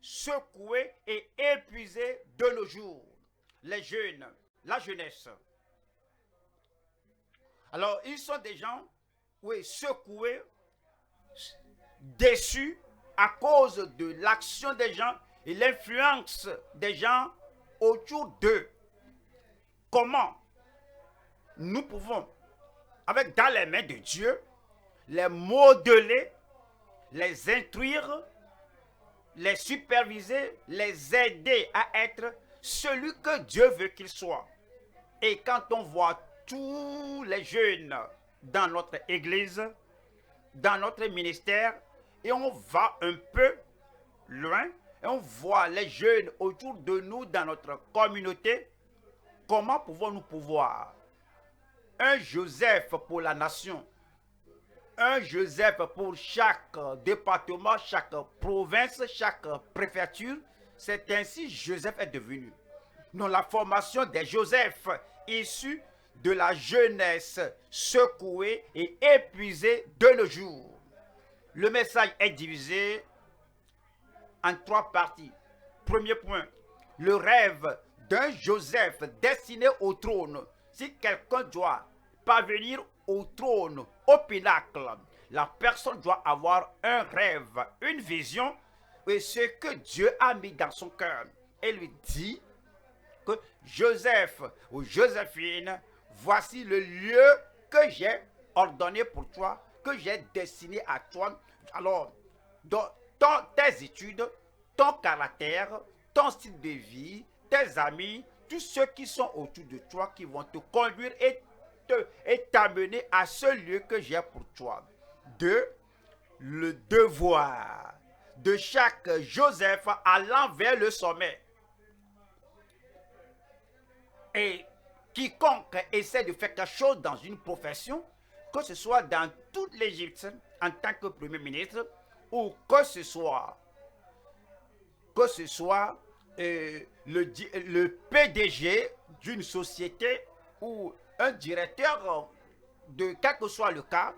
secouée et épuisée de nos jours. Les jeunes, la jeunesse. Alors, ils sont des gens, oui, secoués, déçus à cause de l'action des gens et l'influence des gens autour d'eux. Comment nous pouvons, avec dans les mains de Dieu, les modeler, les instruire, les superviser, les aider à être celui que Dieu veut qu'ils soient. Et quand on voit tous les jeunes dans notre église, dans notre ministère, et on va un peu loin, et on voit les jeunes autour de nous dans notre communauté, comment pouvons-nous pouvoir un Joseph pour la nation, un Joseph pour chaque département, chaque province, chaque préfecture. C'est ainsi Joseph est devenu. Dans la formation des Joseph issus de la jeunesse secouée et épuisée de nos jours. Le message est divisé en 3 parties. Premier point, le rêve d'un Joseph destiné au trône. Si quelqu'un doit parvenir au trône, au pinacle, la personne doit avoir un rêve, une vision, et ce que Dieu a mis dans son cœur. Et lui dit que Joseph ou Joséphine, voici le lieu que j'ai ordonné pour toi, que j'ai destiné à toi. Alors, dans tes études, ton caractère, ton style de vie, tes amis, tous ceux qui sont autour de toi qui vont te conduire et t'amener à ce lieu que j'ai pour toi. 2. Le devoir de chaque Joseph allant vers le sommet. Et quiconque essaie de faire quelque chose dans une profession, que ce soit dans toute l'Égypte en tant que Premier ministre, ou que ce soit le PDG d'une société ou un directeur de quel que soit le cas,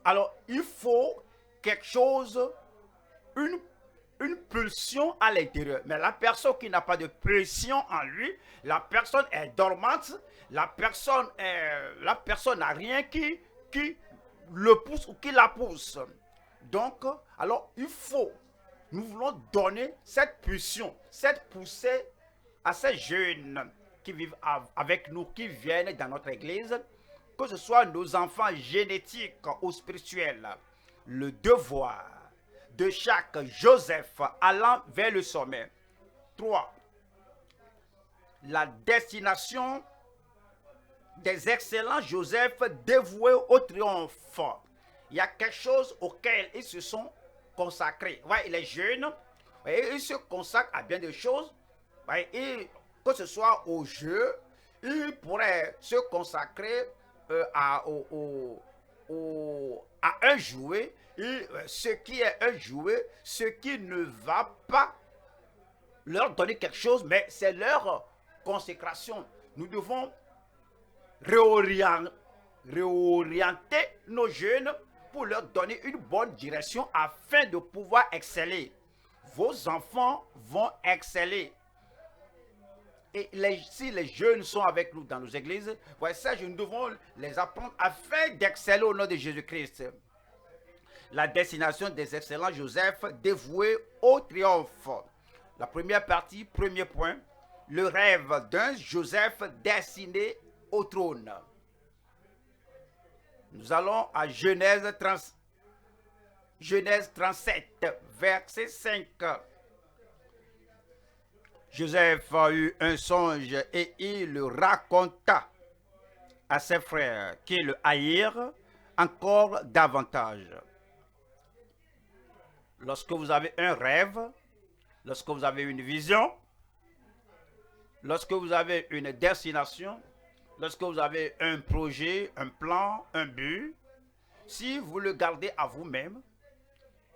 alors il faut quelque chose, une pulsion à l'intérieur. Mais la personne qui n'a pas de pulsion en lui, la personne est dormante, la personne n'a rien qui le pousse ou qui la pousse. Donc, alors nous voulons donner cette pulsion, cette poussée à ces jeunes qui vivent avec nous, qui viennent dans notre église, que ce soit nos enfants génétiques ou spirituels. Le devoir de chaque Joseph allant vers le sommet. 3. La destination des excellents Joseph dévoués au triomphe. Il y a quelque chose auquel ils se sont consacrés. Ouais, les jeunes, ouais, ils se consacrent à bien des choses. Ouais, et que ce soit au jeu, ils pourraient se consacrer à un jouet. Et ce qui est un jouet, ce qui ne va pas leur donner quelque chose, mais c'est leur consécration. Nous devons réorienter nos jeunes pour leur donner une bonne direction afin de pouvoir exceller. Vos enfants vont exceller. Et si les jeunes sont avec nous dans nos églises, voici ça, nous devons les apprendre afin d'exceller au nom de Jésus-Christ. La destination des excellents Joseph dévoués au triomphe. La première partie, premier point, le rêve d'un Joseph destiné au trône. Nous allons à Genèse 37, verset 5. Joseph a eu un songe et il le raconta à ses frères qui le haïrent encore davantage. Lorsque vous avez un rêve, lorsque vous avez une vision, lorsque vous avez une destination, lorsque vous avez un projet, un plan, un but, si vous le gardez à vous-même,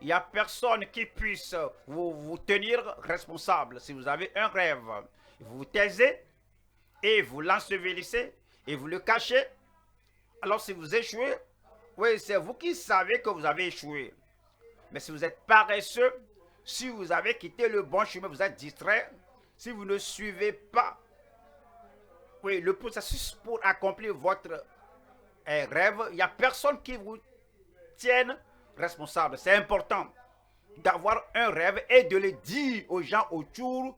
il n'y a personne qui puisse vous tenir responsable. Si vous avez un rêve, vous vous taisez et vous l'ensevelissez et vous le cachez. Alors si vous échouez, oui, c'est vous qui savez que vous avez échoué. Mais si vous êtes paresseux, Si vous avez quitté le bon chemin, vous êtes distrait, si vous ne suivez pas le processus pour accomplir votre rêve, il n'y a personne qui vous tienne responsable. C'est important d'avoir un rêve et de le dire aux gens autour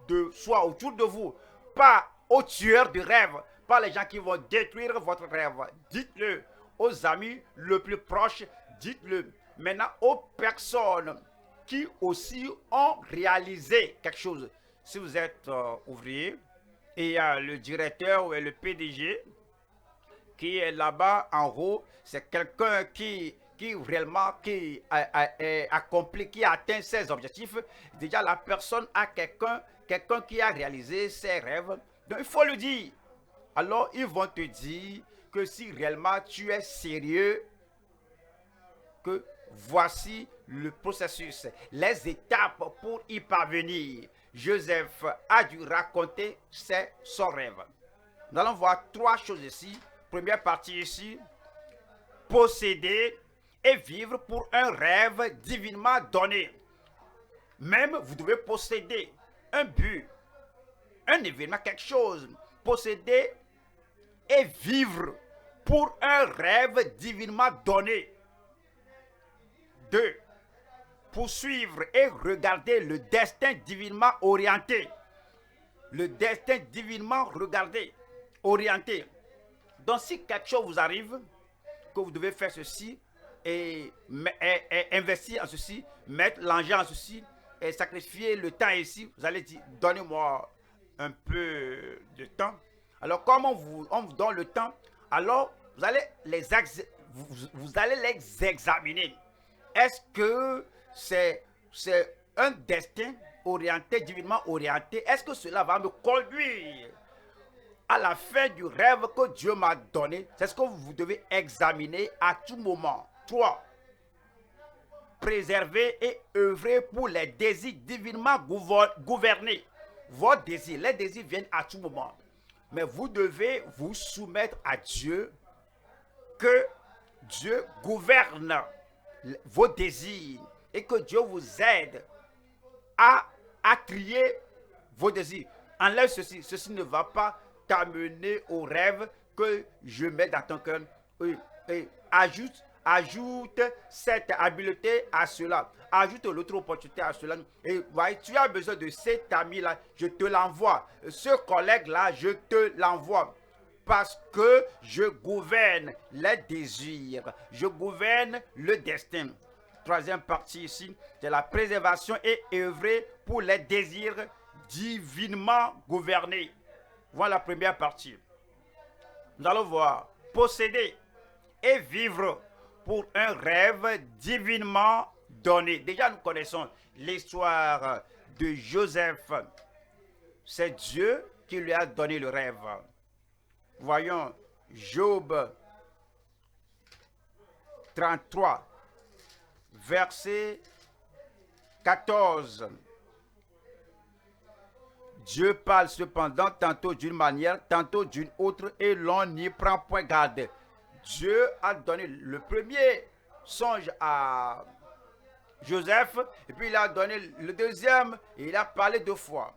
de soi, autour de vous, pas aux tueurs de rêve, pas les gens qui vont détruire votre rêve. Dites-le aux amis le plus proches, dites-le maintenant aux personnes qui aussi ont réalisé quelque chose. Si vous êtes ouvrier et il y a le directeur ou le PDG qui est là-bas en haut, c'est quelqu'un qui réellement a accompli, qui a atteint ses objectifs. Déjà la personne a quelqu'un qui a réalisé ses rêves. Donc il faut le dire. Alors ils vont te dire que si réellement tu es sérieux, que voici le processus, les étapes pour y parvenir. Joseph a dû raconter son rêve. Nous allons voir trois choses ici. Première partie ici, posséder et vivre pour un rêve divinement donné. Même vous devez posséder un but, un événement, quelque chose. Posséder et vivre pour un rêve divinement donné. 2. Poursuivre et regarder le destin divinement orienté. Le destin divinement regardé, orienté. Donc si quelque chose vous arrive, que vous devez faire ceci, et investir en ceci, mettre l'argent en ceci, et sacrifier le temps ici, vous allez dire, donnez-moi un peu de temps. Alors comme on vous donne le temps, alors vous allez les examiner. Est-ce que c'est un destin orienté, divinement orienté? Est-ce que cela va me conduire à la fin du rêve que Dieu m'a donné? C'est ce que vous devez examiner à tout moment. 3. Préserver et œuvrer pour les désirs divinement gouvernés. Vos désirs, les désirs viennent à tout moment. Mais vous devez vous soumettre à Dieu, que Dieu gouverne vos désirs et que Dieu vous aide à trier vos désirs. Enlève ceci, ceci ne va pas t'amener au rêve que je mets dans ton cœur. Et ajoute cette habileté à cela. Ajoute l'autre opportunité à cela. Et voyez, tu as besoin de cet ami-là, je te l'envoie. Ce collègue-là, je te l'envoie. Parce que je gouverne les désirs. Je gouverne le destin. Troisième partie ici, c'est la préservation et œuvrer pour les désirs divinement gouvernés. Voilà la première partie. Nous allons voir posséder et vivre pour un rêve divinement donné. Déjà, nous connaissons l'histoire de Joseph. C'est Dieu qui lui a donné le rêve. Voyons Job 33, verset 14. Dieu parle cependant tantôt d'une manière, tantôt d'une autre, et l'on n'y prend point garde. Dieu a donné le premier songe à Joseph, et puis il a donné le deuxième, et il a parlé deux fois.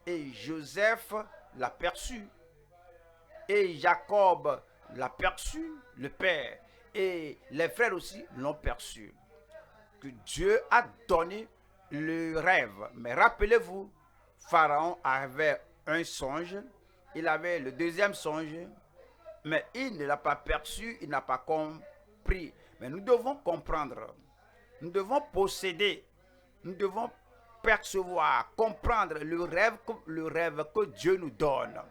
Et Joseph l'a perçu. Et Jacob l'a perçu, le père, et les frères aussi l'ont perçu. Que Dieu a donné le rêve. Mais rappelez-vous, Pharaon avait un songe, il avait le deuxième songe, mais il ne l'a pas perçu, il n'a pas compris. Mais nous devons comprendre, nous devons posséder, nous devons percevoir, comprendre le rêve que Dieu nous donne.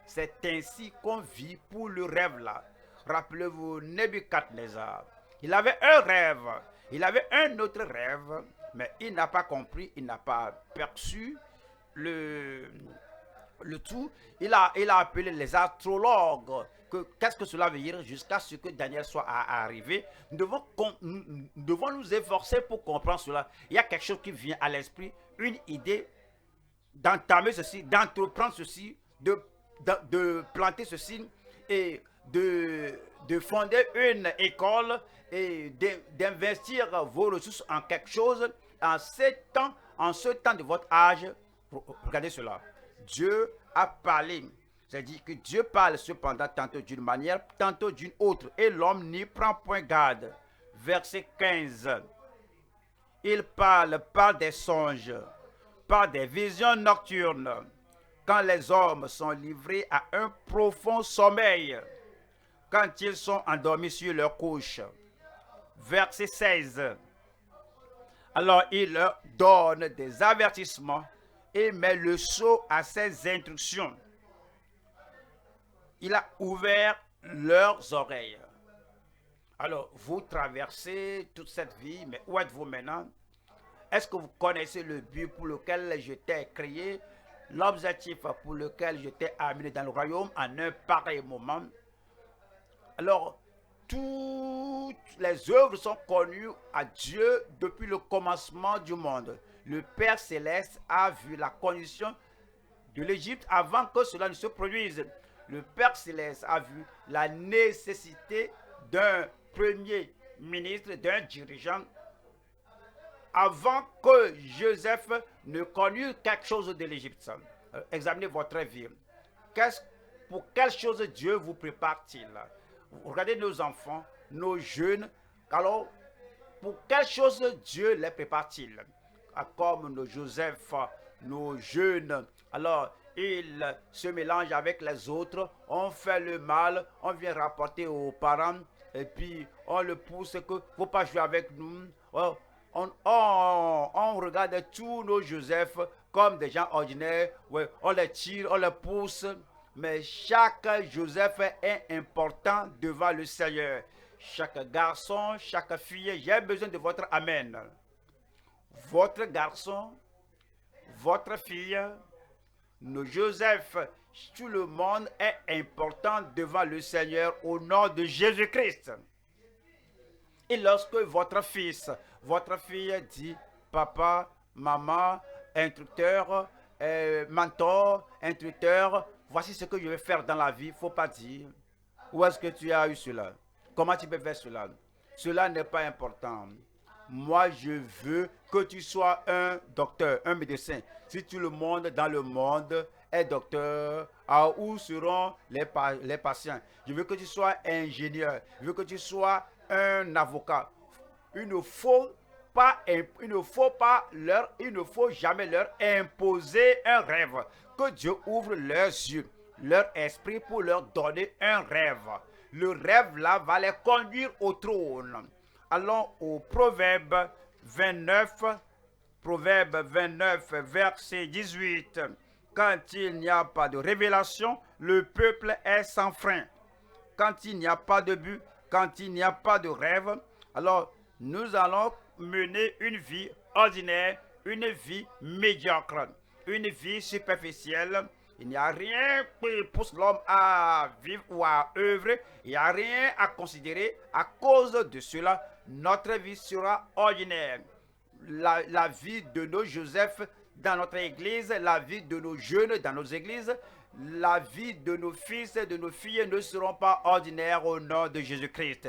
C'est ainsi qu'on vit pour le rêve là. Rappelez-vous Nebuchadnezzar. Il avait un rêve, il avait un autre rêve, mais il n'a pas compris, il n'a pas perçu le tout. Il a appelé les astrologues. Qu'est-ce que cela veut dire jusqu'à ce que Daniel soit arrivé. Nous devons nous efforcer pour comprendre cela. Il y a quelque chose qui vient à l'esprit, une idée d'entamer ceci, d'entreprendre ceci, de planter ceci et de fonder une école et d'investir vos ressources en quelque chose en ce temps de votre âge, regardez cela. Dieu a parlé. C'est-à-dire que Dieu parle cependant tantôt d'une manière, tantôt d'une autre. Et l'homme n'y prend point garde. Verset 15. Il parle par des songes, par des visions nocturnes, quand les hommes sont livrés à un profond sommeil, quand ils sont endormis sur leur couche. Verset 16. Alors il leur donne des avertissements et met le sceau à ses instructions. Il a ouvert leurs oreilles. Alors, vous traversez toute cette vie, mais où êtes-vous maintenant? Est-ce que vous connaissez le but pour lequel je t'ai créé, l'objectif pour lequel je t'ai amené dans le royaume en un pareil moment? Alors, toutes les œuvres sont connues à Dieu depuis le commencement du monde. Le Père Céleste a vu la condition de l'Égypte avant que cela ne se produise. Le Père Céleste a vu la nécessité d'un premier ministre, d'un dirigeant, avant que Joseph ne connût quelque chose de l'Égypte. Examinez votre vie. Pour quelle chose Dieu vous prépare-t-il? Regardez nos enfants, nos jeunes. Alors, pour quelle chose Dieu les prépare-t-il? Comme nos Joseph, nos jeunes. Alors, ils se mélangent avec les autres. On fait le mal. On vient rapporter aux parents. Et puis, on le pousse que ne faut pas jouer avec nous. On regarde tous nos Joseph comme des gens ordinaires. Ouais, on les tire, on les pousse. Mais chaque Joseph est important devant le Seigneur. Chaque garçon, chaque fille, j'ai besoin de votre amen. Votre garçon, votre fille, nos Joseph, tout le monde est important devant le Seigneur au nom de Jésus-Christ. Et lorsque votre fils, votre fille dit papa, maman, instructeur, mentor, instructeur, voici ce que je vais faire dans la vie, il ne faut pas dire. Où est-ce que tu as eu cela? Comment tu peux faire cela? Cela n'est pas important. Moi, je veux que tu sois un docteur, un médecin. Si tout le monde dans le monde est docteur, où seront les patients? Je veux que tu sois ingénieur. Je veux que tu sois un avocat. Il ne faut jamais leur imposer un rêve. Que Dieu ouvre leurs yeux, leur esprit pour leur donner un rêve. Le rêve là va les conduire au trône. Allons au Proverbe 29, verset 18. Quand il n'y a pas de révélation, le peuple est sans frein. Quand il n'y a pas de but, quand il n'y a pas de rêve, alors nous allons mener une vie ordinaire, une vie médiocre, une vie superficielle. Il n'y a rien qui pousse l'homme à vivre ou à œuvrer. Il n'y a rien à considérer. À cause de cela, notre vie sera ordinaire. La vie de nos Joseph dans notre église, la vie de nos jeunes dans nos églises, la vie de nos fils et de nos filles ne seront pas ordinaires au nom de Jésus-Christ.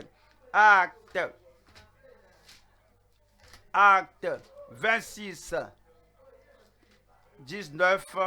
Acte 26, 19.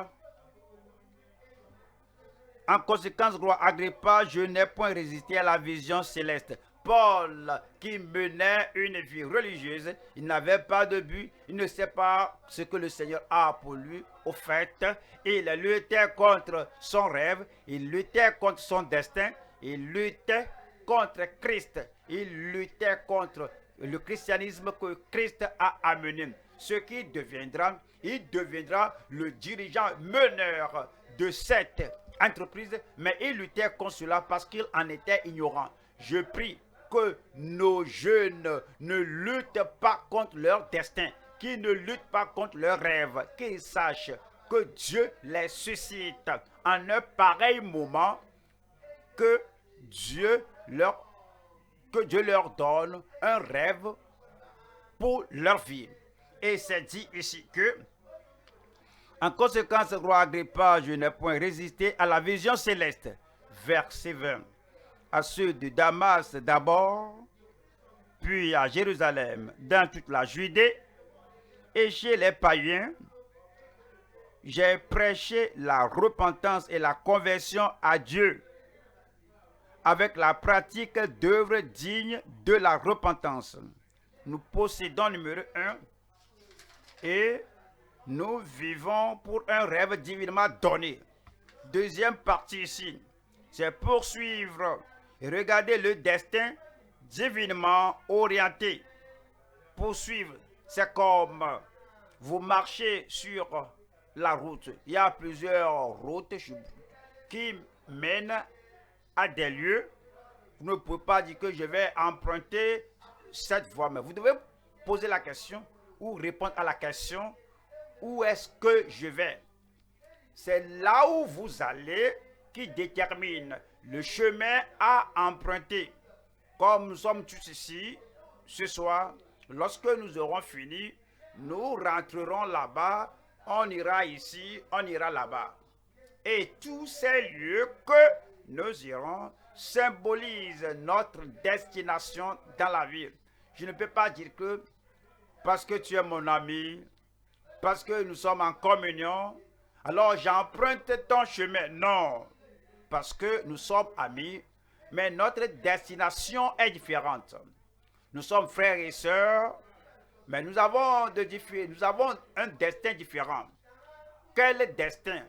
En conséquence, roi Agrippa, je n'ai point résisté à la vision céleste. Paul, qui menait une vie religieuse, il n'avait pas de but, il ne sait pas ce que le Seigneur a pour lui. Au fait, il luttait contre son rêve, il luttait contre son destin, il luttait contre Christ, il luttait contre le christianisme que Christ a amené. Ce qui deviendra, il deviendra le dirigeant meneur de cette entreprise, mais il luttait contre cela parce qu'il en était ignorant. Je prie que nos jeunes ne luttent pas contre leur destin, qu'ils ne luttent pas contre leurs rêves, qu'ils sachent que Dieu les suscite en un pareil moment, que Dieu leur donne un rêve pour leur vie. Et c'est dit ici que, en conséquence, roi Agrippa, je n'ai point résisté à la vision céleste. Verset 20. À ceux de Damas d'abord, puis à Jérusalem, dans toute la Judée, Et chez les païens, j'ai prêché la repentance et la conversion à Dieu avec la pratique d'œuvres dignes de la repentance. Nous possédons numéro 1 et nous vivons pour un rêve divinement donné. Deuxième partie ici, c'est poursuivre et regarder le destin divinement orienté. Poursuivre, c'est comme vous marchez sur la route. Il y a plusieurs routes qui mènent à des lieux. Vous ne pouvez pas dire que je vais emprunter cette voie, mais vous devez poser la question ou répondre à la question: où est-ce que je vais? C'est là où vous allez qui détermine le chemin à emprunter. Comme nous sommes tous ici ce soir, lorsque nous aurons fini, nous rentrerons là-bas, on ira ici, on ira là-bas. Et tous ces lieux que nous irons symbolisent notre destination dans la vie. Je ne peux pas dire que parce que tu es mon ami, parce que nous sommes en communion, alors j'emprunte ton chemin. Non, parce que nous sommes amis, mais notre destination est différente. Nous sommes frères et sœurs, mais nous avons un destin différent. Quel destin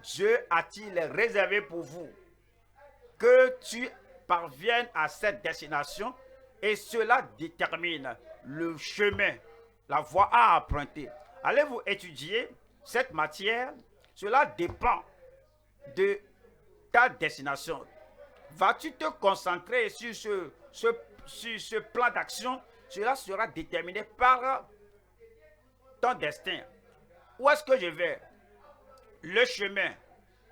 Dieu a-t-il réservé pour vous? Que tu parviennes à cette destination, et cela détermine le chemin, la voie à emprunter. Allez-vous étudier cette matière? Cela dépend de ta destination. Vas-tu te concentrer sur ce plan d'action? Cela sera déterminé par ton destin. Où est-ce que je vais? Le chemin.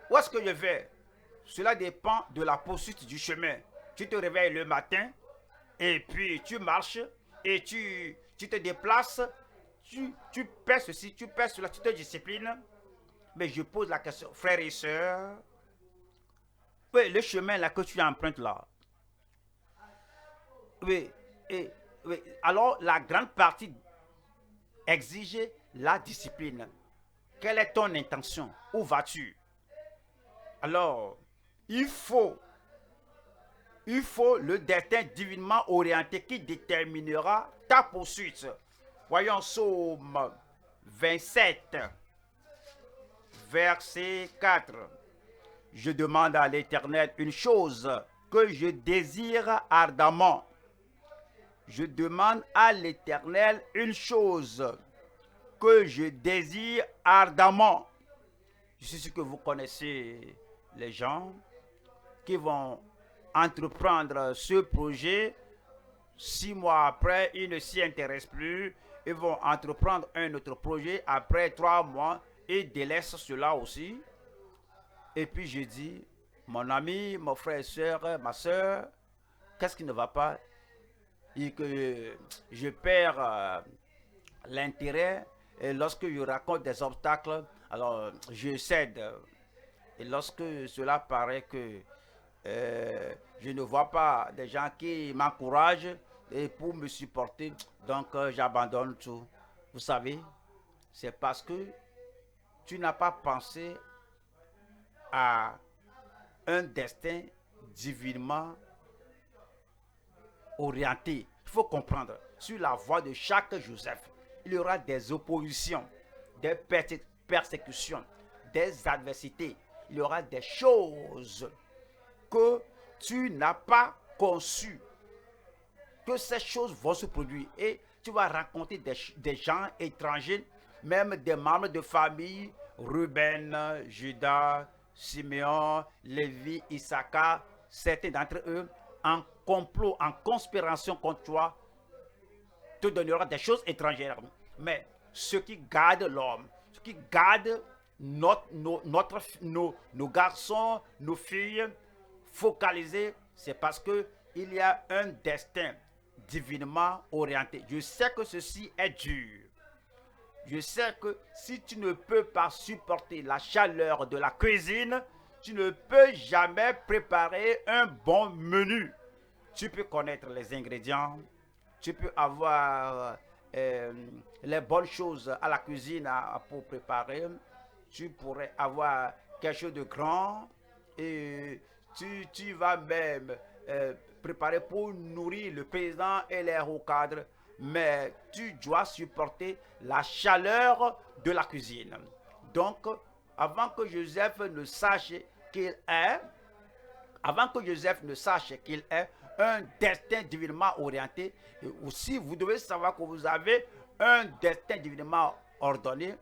Où est-ce que je vais? Cela dépend de la poursuite du chemin. Tu te réveilles le matin et puis tu marches et tu te déplaces. Tu perds ceci, tu perds cela, tu te disciplines. Mais je pose la question, frères et sœurs, oui, le chemin là que tu empruntes là, oui, oui, alors la grande partie exige la discipline. Quelle est ton intention? Où vas-tu? Alors, il faut le destin divinement orienté qui déterminera ta poursuite. Voyons Psaume 27, verset 4. Je demande à l'Éternel une chose que je désire ardemment. Je demande à l'Éternel une chose que je désire ardemment. Je suis sûr que vous connaissez les gens qui vont entreprendre ce projet. 6 mois après, ils ne s'y intéressent plus. Ils vont entreprendre un autre projet. Après 3 mois, ils délaissent cela aussi. Et puis je dis, mon ami, mon frère et soeur, ma soeur, qu'est-ce qui ne va pas? Et que je perds l'intérêt. Et lorsque je raconte des obstacles, alors je cède. Et lorsque cela paraît que je ne vois pas des gens qui m'encouragent et pour me supporter, donc j'abandonne tout. Vous savez, c'est parce que tu n'as pas pensé à un destin divinement orienté. Il faut comprendre, sur la voie de chaque Joseph, il y aura des oppositions, des persécutions, des adversités. Il y aura des choses que tu n'as pas conçues, que ces choses vont se produire. Et tu vas rencontrer des gens étrangers, même des membres de famille, Ruben, Judas, Simeon, Lévi, Issachar, certains d'entre eux, en complot, en conspiration contre toi, te donnera des choses étrangères. Mais ce qui garde l'homme, ce qui garde nos garçons, nos filles focalisés, c'est parce qu'il y a un destin divinement orienté. Je sais que ceci est dur. Je sais que si tu ne peux pas supporter la chaleur de la cuisine, tu ne peux jamais préparer un bon menu. Tu peux connaître les ingrédients, tu peux avoir les bonnes choses à la cuisine pour préparer. Tu pourrais avoir quelque chose de grand et tu vas même préparer pour nourrir le président et les hauts cadres, mais tu dois supporter la chaleur de la cuisine. Donc, avant que Joseph ne sache qu'il est, avant que Joseph ne sache qu'il est un destin divinement orienté, et aussi vous devez savoir que vous avez un destin divinement ordonné,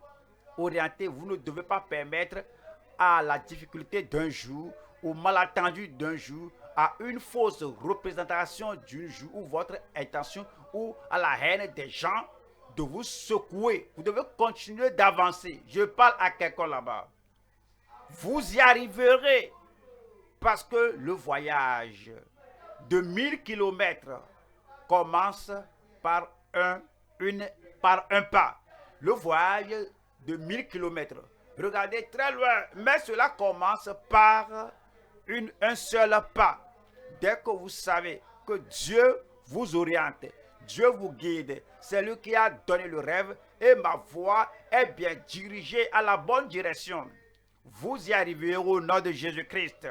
orienté. Vous ne devez pas permettre à la difficulté d'un jour, au malentendu d'un jour, à une fausse représentation d'un jour, ou votre intention, ou à la haine des gens, de vous secouer. Vous devez continuer d'avancer. Je parle à quelqu'un là-bas. Vous y arriverez parce que le voyage de 1000 kilomètres commence par par un pas. Le voyage de 1000 kilomètres, regardez très loin, mais cela commence par un seul pas. Dès que vous savez que Dieu vous oriente, Dieu vous guide, c'est lui qui a donné le rêve et ma voix est bien dirigée à la bonne direction. Vous y arriverez au nom de Jésus-Christ.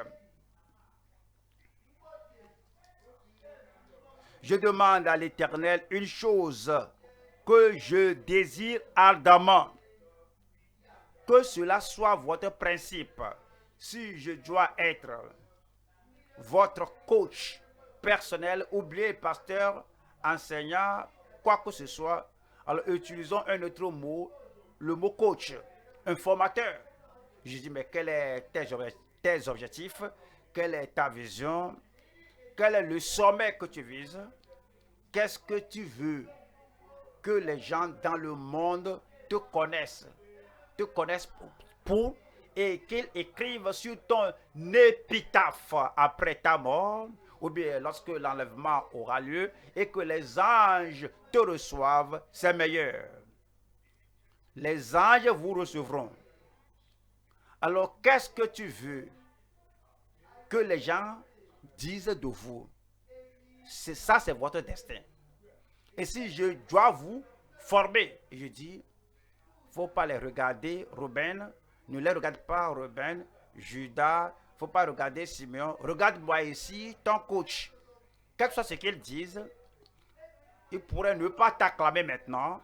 Je demande à l'Éternel une chose que je désire ardemment. Que cela soit votre principe. Si je dois être votre coach personnel, oubliez pasteur, enseignant, quoi que ce soit, alors utilisons un autre mot, le mot coach, un formateur. Je dis, mais quel est tes objectifs? Quelle est ta vision? Quel est le sommet que tu vises? Qu'est-ce que tu veux que les gens dans le monde te connaissent pour et qu'ils écrivent sur ton épitaphe après ta mort, ou bien lorsque l'enlèvement aura lieu et que les anges te reçoivent, c'est meilleur. Les anges vous recevront. Alors, qu'est-ce que tu veux que les gens disent de vous? C'est ça, c'est votre destin. Et si je dois vous former, je dis, il ne faut pas les regarder, Ruben, ne les regarde pas, Ruben, Judas, il ne faut pas regarder Simeon, regarde-moi ici, ton coach. Quel que soit ce qu'ils disent, il pourrait ne pas t'acclamer maintenant,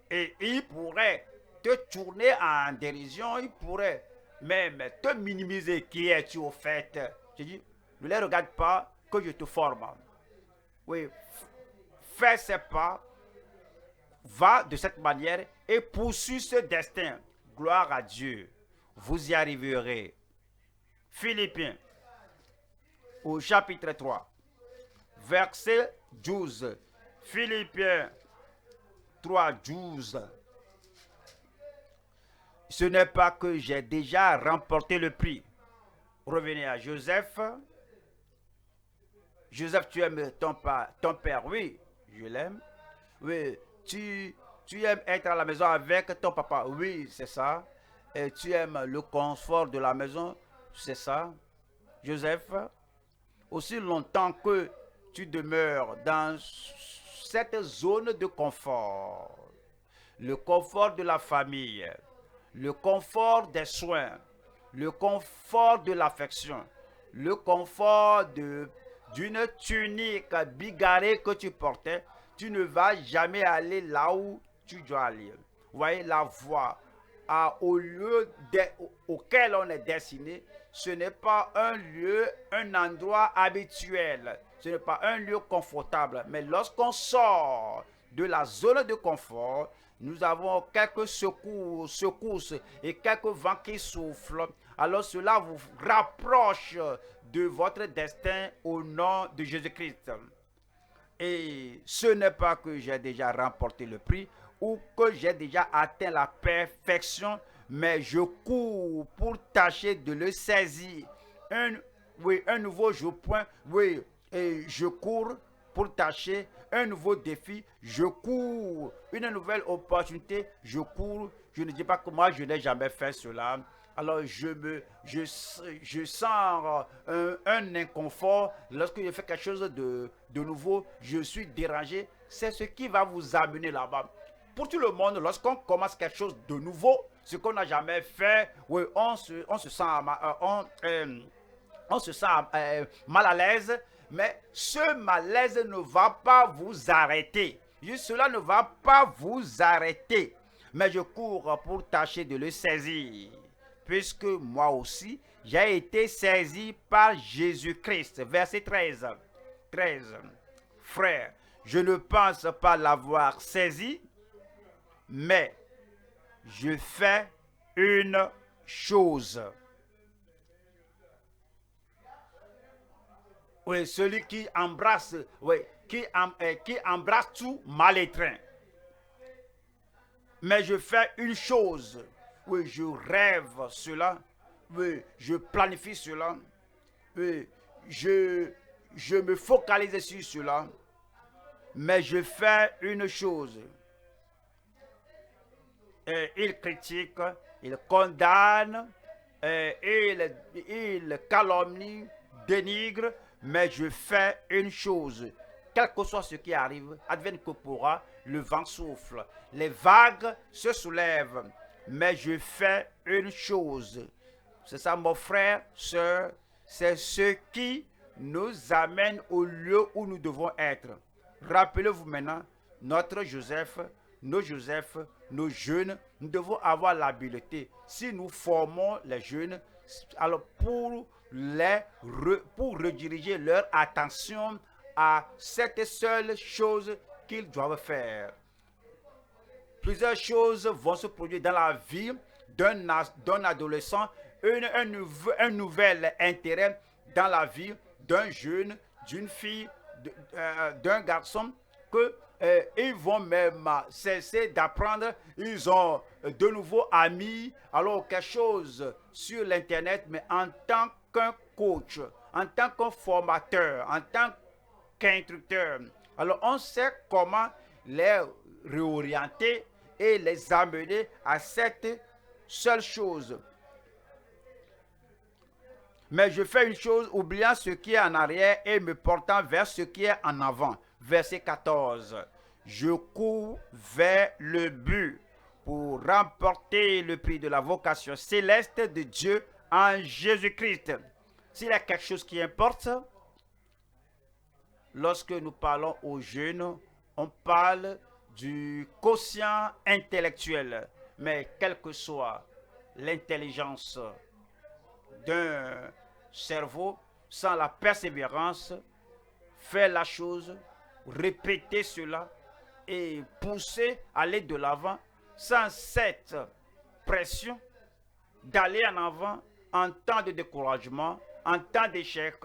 et il pourrait te tourner en dérision, il pourrait même te minimiser. Qui es-tu au fait? Je dis, ne les regarde pas, que je te forme. Oui, fais ces pas, va de cette manière et poursuis ce destin. Gloire à Dieu. Vous y arriverez. Philippiens, au chapitre 3, verset 12. Philippiens 3, 12. Ce n'est pas que j'ai déjà remporté le prix. Revenez à Joseph. Joseph, tu aimes ton père? Oui, je l'aime. Oui, tu aimes être à la maison avec ton papa? Oui, c'est ça. Et tu aimes le confort de la maison? C'est ça. Joseph, aussi longtemps que tu demeures dans cette zone de confort, le confort de la famille, le confort des soins, le confort de l'affection, le confort d'une tunique bigarrée que tu portais, tu ne vas jamais aller là où tu dois aller. Vous voyez la voie au lieu auquel on est destiné, ce n'est pas un lieu, un endroit habituel, ce n'est pas un lieu confortable. Mais lorsqu'on sort de la zone de confort, nous avons quelques secousses et quelques vents qui soufflent. Alors cela vous rapproche de votre destin au nom de Jésus-Christ. Et ce n'est pas que j'ai déjà remporté le prix ou que j'ai déjà atteint la perfection, mais je cours pour tâcher de le saisir. Un nouveau jour-point, oui, et je cours pour tâcher un nouveau défi, je cours une nouvelle opportunité, je cours. Je ne dis pas que moi je n'ai jamais fait cela. Alors je sens un inconfort lorsque je fais quelque chose de nouveau, je suis dérangé. c'est ce qui va vous amener là-bas. Pour tout le monde, lorsqu'on commence quelque chose de nouveau, ce qu'on n'a jamais fait, oui, on se sent mal à l'aise, mais ce malaise ne va pas vous arrêter. Cela ne va pas vous arrêter. Mais je cours pour tâcher de le saisir, puisque moi aussi, j'ai été saisi par Jésus-Christ. Verset 13. 13. Frère, je ne pense pas l'avoir saisi, mais je fais une chose. Oui, celui qui embrasse, oui, qui embrasse tout mal-étreint. Mais je fais une chose. Oui, je rêve cela. Oui, je planifie cela. Oui, je me focalise sur cela. Mais je fais une chose. Et il critique, il condamne, il calomnie, dénigre, mais je fais une chose. Quel que soit ce qui arrive, advienne que pourra, le vent souffle, les vagues se soulèvent, mais je fais une chose. C'est ça, mon frère, sœur, c'est ce qui nous amène au lieu où nous devons être. Rappelez-vous maintenant, notre Joseph, nos jeunes, nous devons avoir l'habileté. Si nous formons les jeunes, alors pour rediriger leur attention à cette seule chose qu'ils doivent faire. Plusieurs choses vont se produire dans la vie d'un adolescent, un nouvel intérêt dans la vie d'un jeune, d'une fille, d'un garçon, que ils vont même cesser d'apprendre. Ils ont de nouveaux amis, alors quelque chose sur l'internet, mais en tant qu'un coach, en tant qu'un formateur, en tant qu'instructeur. Alors on sait comment les réorienter et les amener à cette seule chose. Mais je fais une chose, oubliant ce qui est en arrière et me portant vers ce qui est en avant. Verset 14. Je cours vers le but pour remporter le prix de la vocation céleste de Dieu en Jésus-Christ. S'il y a quelque chose qui importe, lorsque nous parlons aux jeunes, on parle du quotient intellectuel. Mais quelle que soit l'intelligence d'un cerveau, sans la persévérance, faire la chose, répéter cela et pousser, aller de l'avant, sans cette pression d'aller en avant en temps de découragement, en temps d'échec,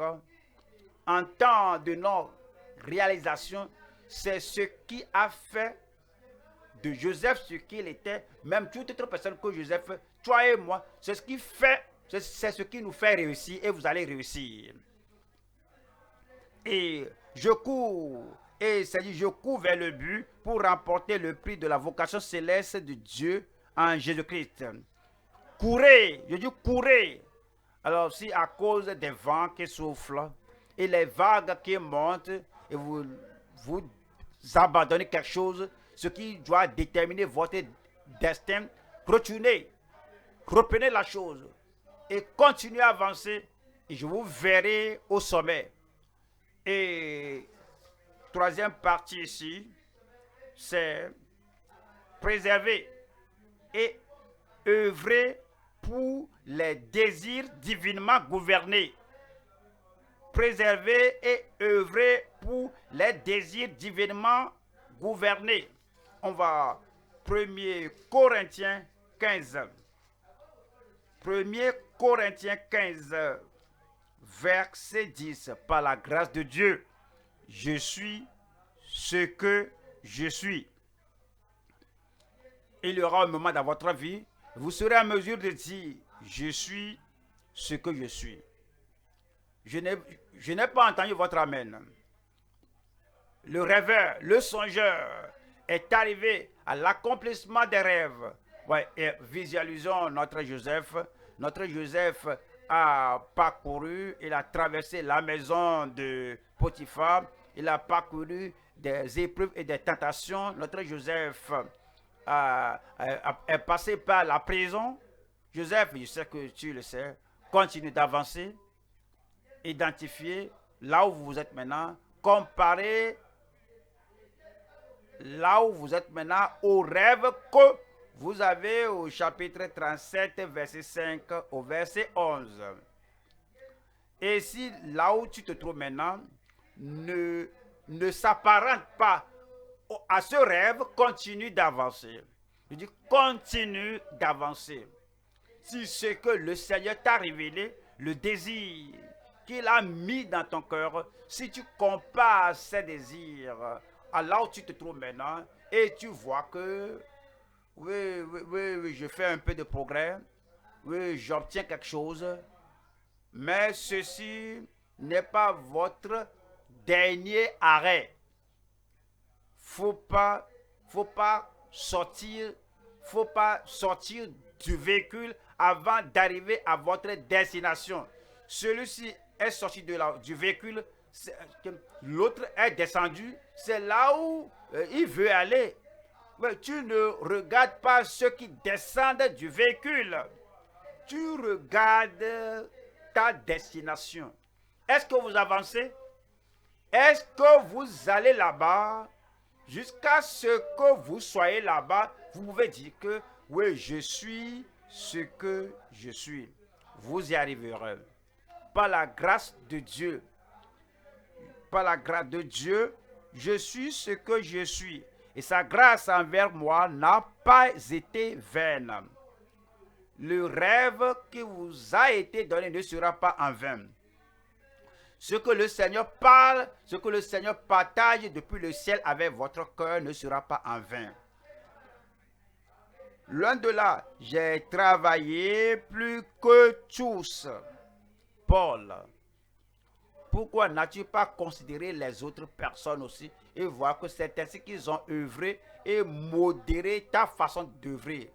en temps de non-réalisation. C'est ce qui a fait de Joseph ce qu'il était, même toute autre personne que Joseph, toi et moi, c'est ce qui fait, c'est ce qui nous fait réussir, et vous allez réussir. Et je cours, et c'est dit, je cours vers le but pour remporter le prix de la vocation céleste de Dieu en Jésus-Christ. Courez, je dis courez. Alors si à cause des vents qui soufflent et les vagues qui montent, et vous abandonnez quelque chose, ce qui doit déterminer votre destin, retournez, reprenez la chose et continuez à avancer, et je vous verrai au sommet. Et troisième partie ici, c'est préserver et œuvrer pour les désirs divinement gouvernés. Préserver et œuvrer pour les désirs divinement gouvernés. On va 1 Corinthiens 15. 1 Corinthiens 15, verset 10. Par la grâce de Dieu, je suis ce que je suis. Il y aura un moment dans votre vie, vous serez en mesure de dire, je suis ce que je suis. Je n'ai pas entendu votre amen. Le rêveur, le songeur est arrivé à l'accomplissement des rêves. Ouais, et visualisons notre Joseph. Notre Joseph a parcouru, il a traversé la maison de Potiphar, il a parcouru des épreuves et des tentations. Notre Joseph est passé par la prison. Joseph, je sais que tu le sais, continue d'avancer, identifier là où vous êtes maintenant, comparer là où vous êtes maintenant au rêve que vous avez au chapitre 37, verset 5 au verset 11. Et si là où tu te trouves maintenant ne s'apparente pas à ce rêve, continue d'avancer. Je dis continue d'avancer. Si ce que le Seigneur t'a révélé, le désir qu'il a mis dans ton cœur, si tu compares ces désirs à là où tu te trouves maintenant, et tu vois que oui, je fais un peu de progrès, oui, j'obtiens quelque chose, mais ceci n'est pas votre dernier arrêt. Faut pas sortir du véhicule avant d'arriver à votre destination. Celui-ci est sorti du véhicule, l'autre est descendu, c'est là où il veut aller. Mais tu ne regardes pas ceux qui descendent du véhicule. Tu regardes ta destination. Est-ce que vous avancez? Est-ce que vous allez là-bas? Jusqu'à ce que vous soyez là-bas, vous pouvez dire que oui, je suis ce que je suis. Vous y arriverez. Par la grâce de Dieu. Par la grâce de Dieu, je suis ce que je suis. Et sa grâce envers moi n'a pas été vaine. Le rêve qui vous a été donné ne sera pas en vain. Ce que le Seigneur parle, ce que le Seigneur partage depuis le ciel avec votre cœur ne sera pas en vain. Loin de là, j'ai travaillé plus que tous. Paul, pourquoi n'as-tu pas considéré les autres personnes aussi et voir que c'est ainsi qu'ils ont œuvré et modéré ta façon d'œuvrer?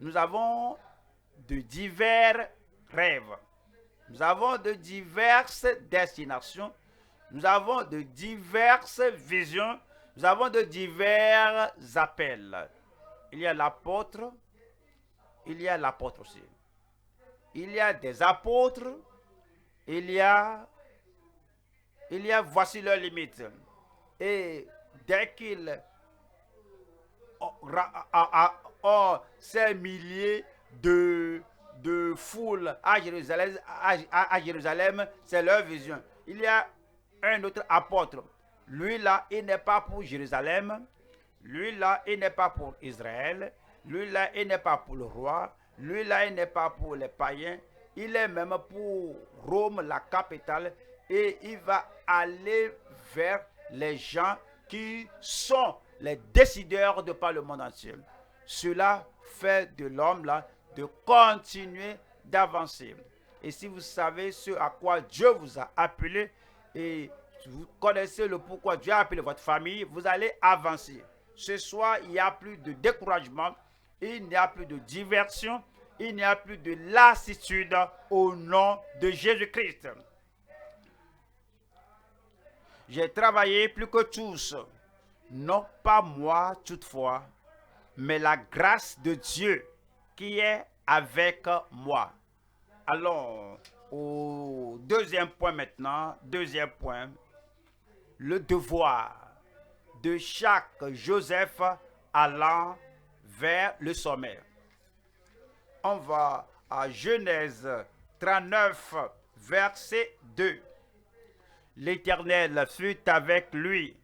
Nous avons de divers rêves. Nous avons de diverses destinations. Nous avons de diverses visions. Nous avons de divers appels. Il y a l'apôtre. Il y a l'apôtre aussi. Il y a des apôtres. Il y a voici leurs limites. Et dès qu'ils ont ces milliers de foule à Jérusalem, c'est leur vision. Il y a un autre apôtre. Lui là, il n'est pas pour Jérusalem. Lui là, il n'est pas pour Israël. Lui là, il n'est pas pour le roi. Lui là, il n'est pas pour les païens. Il est même pour Rome, la capitale. Et il va aller vers les gens qui sont les décideurs de par le monde entier. Cela fait de l'homme là de continuer d'avancer. Et si vous savez ce à quoi Dieu vous a appelé et vous connaissez le pourquoi Dieu a appelé votre famille, vous allez avancer. Ce soir, il n'y a plus de découragement, il n'y a plus de diversion, il n'y a plus de lassitude au nom de Jésus-Christ. J'ai travaillé plus que tous, non pas moi toutefois, mais la grâce de Dieu qui est avec moi. Allons au deuxième point maintenant. Deuxième point, le devoir de chaque Joseph allant vers le sommet. On va à Genèse 39, verset 2. L'Éternel fut avec lui.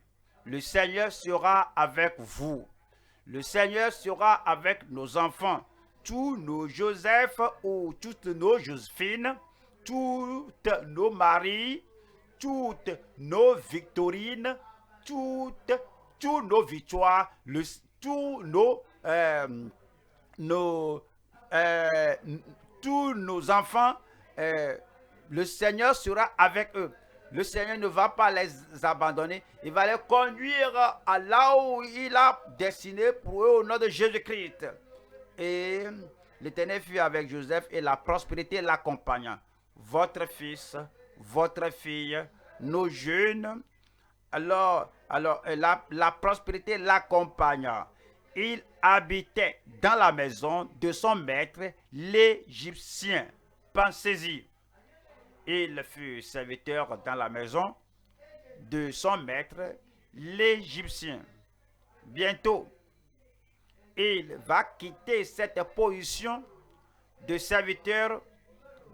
Le Seigneur sera avec vous. Le Seigneur sera avec nos enfants. Tous nos Joseph ou toutes nos Joséphines, toutes nos Marie, toutes nos Victorines, tous nos victoires, tous nos enfants, le Seigneur sera avec eux. Le Seigneur ne va pas les abandonner. Il va les conduire à là où il a destiné pour eux au nom de Jésus-Christ. Et l'Éternel fut avec Joseph et la prospérité l'accompagnant. Votre fils, votre fille, nos jeunes La prospérité l'accompagna. Il habitait dans la maison de son maître, l'Égyptien. Pensez-y. Il fut serviteur dans la maison de son maître, l'Égyptien. Bientôt, il va quitter cette position de serviteur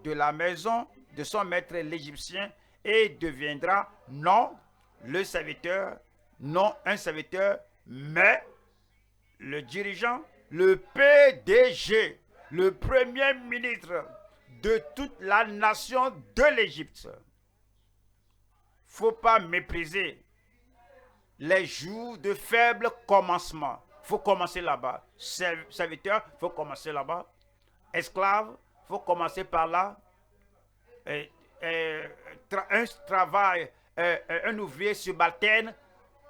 de la maison de son maître, l'Égyptien, et deviendra non le serviteur, non un serviteur, mais le dirigeant, le PDG, le premier ministre de toute la nation de l'Égypte. Faut pas mépriser les jours de faible commencement. Faut commencer là-bas. Serviteur, faut commencer là-bas. Esclave, faut commencer par là. Un travail, un ouvrier subalterne,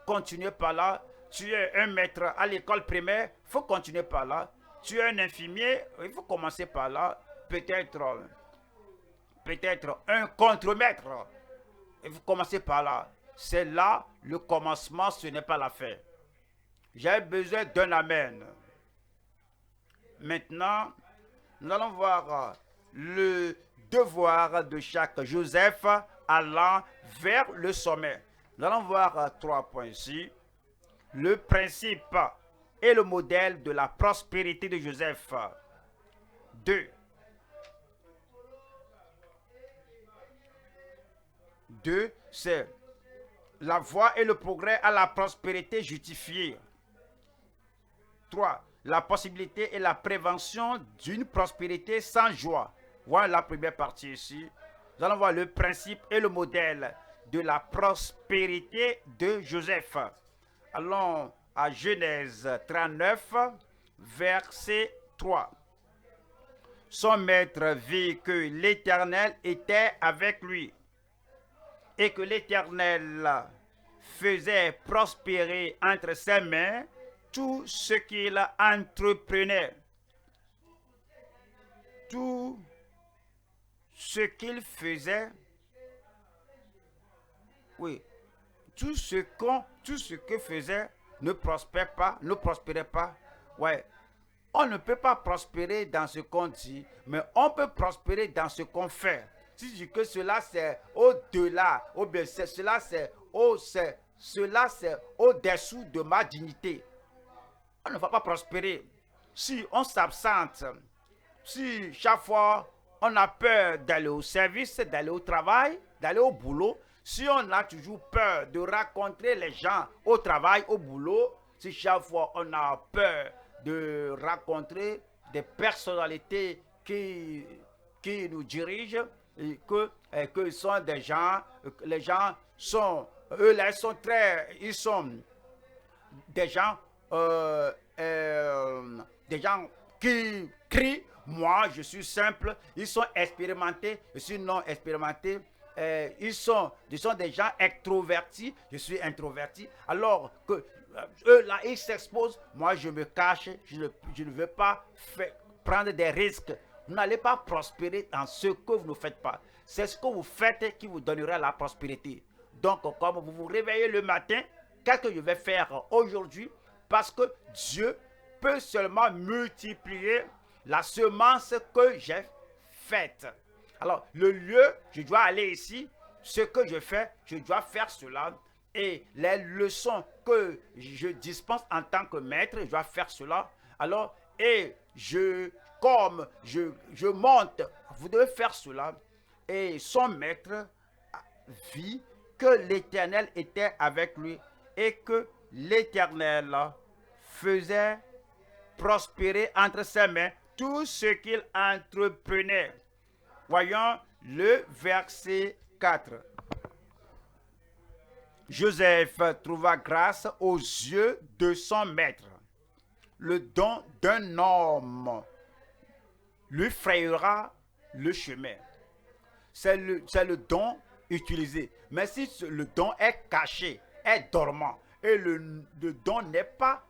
continuez par là. Tu es un maître à l'école primaire, il faut continuer par là. Tu es un infirmier, il faut commencer par là. Peut-être un contremaître, il faut commencer par là. C'est là le commencement, ce n'est pas la fin. J'ai besoin d'un amen. Maintenant, nous allons voir le devoir de chaque Joseph allant vers le sommet. Nous allons voir 3 points ici. Le principe et le modèle de la prospérité de Joseph. 2. C'est la voie et le progrès à la prospérité justifiée. 3. La possibilité et la prévention d'une prospérité sans joie. Voilà la première partie ici. Nous allons voir le principe et le modèle de la prospérité de Joseph. Allons à Genèse 39, verset 3. Son maître vit que l'Éternel était avec lui et que l'Éternel faisait prospérer entre ses mains tout ce qu'il entreprenait. Tout ce qu'il faisait, oui, tout ce que faisait ne prospérait pas. Ouais. On ne peut pas prospérer dans ce qu'on dit, mais on peut prospérer dans ce qu'on fait. Si je dis que cela c'est au-delà, ou bien cela c'est au-dessous de ma dignité, on ne va pas prospérer. Si on s'absente, si chaque fois on a peur d'aller au service, d'aller au travail, d'aller au boulot, si on a toujours peur de rencontrer les gens au travail, au boulot, si chaque fois on a peur de rencontrer des personnalités qui nous dirigent, et que sont des gens, les gens sont, eux là, ils sont des gens qui crient, moi je suis simple, ils sont expérimentés, je suis non expérimenté, ils sont des gens extrovertis, je suis introverti, alors que eux là ils s'exposent, moi je me cache, je ne veux pas prendre des risques. Vous n'allez pas prospérer dans ce que vous ne faites pas. C'est ce que vous faites qui vous donnera la prospérité. Donc, comme vous vous réveillez le matin, qu'est-ce que je vais faire aujourd'hui? Parce que Dieu peut seulement multiplier la semence que j'ai faite. Alors, le lieu, je dois aller ici. Ce que je fais, je dois faire cela. Et les leçons que je dispense en tant que maître, je dois faire cela. Alors, et comme je monte, vous devez faire cela. Et son maître vit que l'Éternel était avec lui et que l'Éternel faisait prospérer entre ses mains tout ce qu'il entreprenait. Voyons le verset 4. Joseph trouva grâce aux yeux de son maître. Le don d'un homme lui frayera le chemin. C'est le don utilisé. Mais si le don est caché, est dormant, et le don n'est pas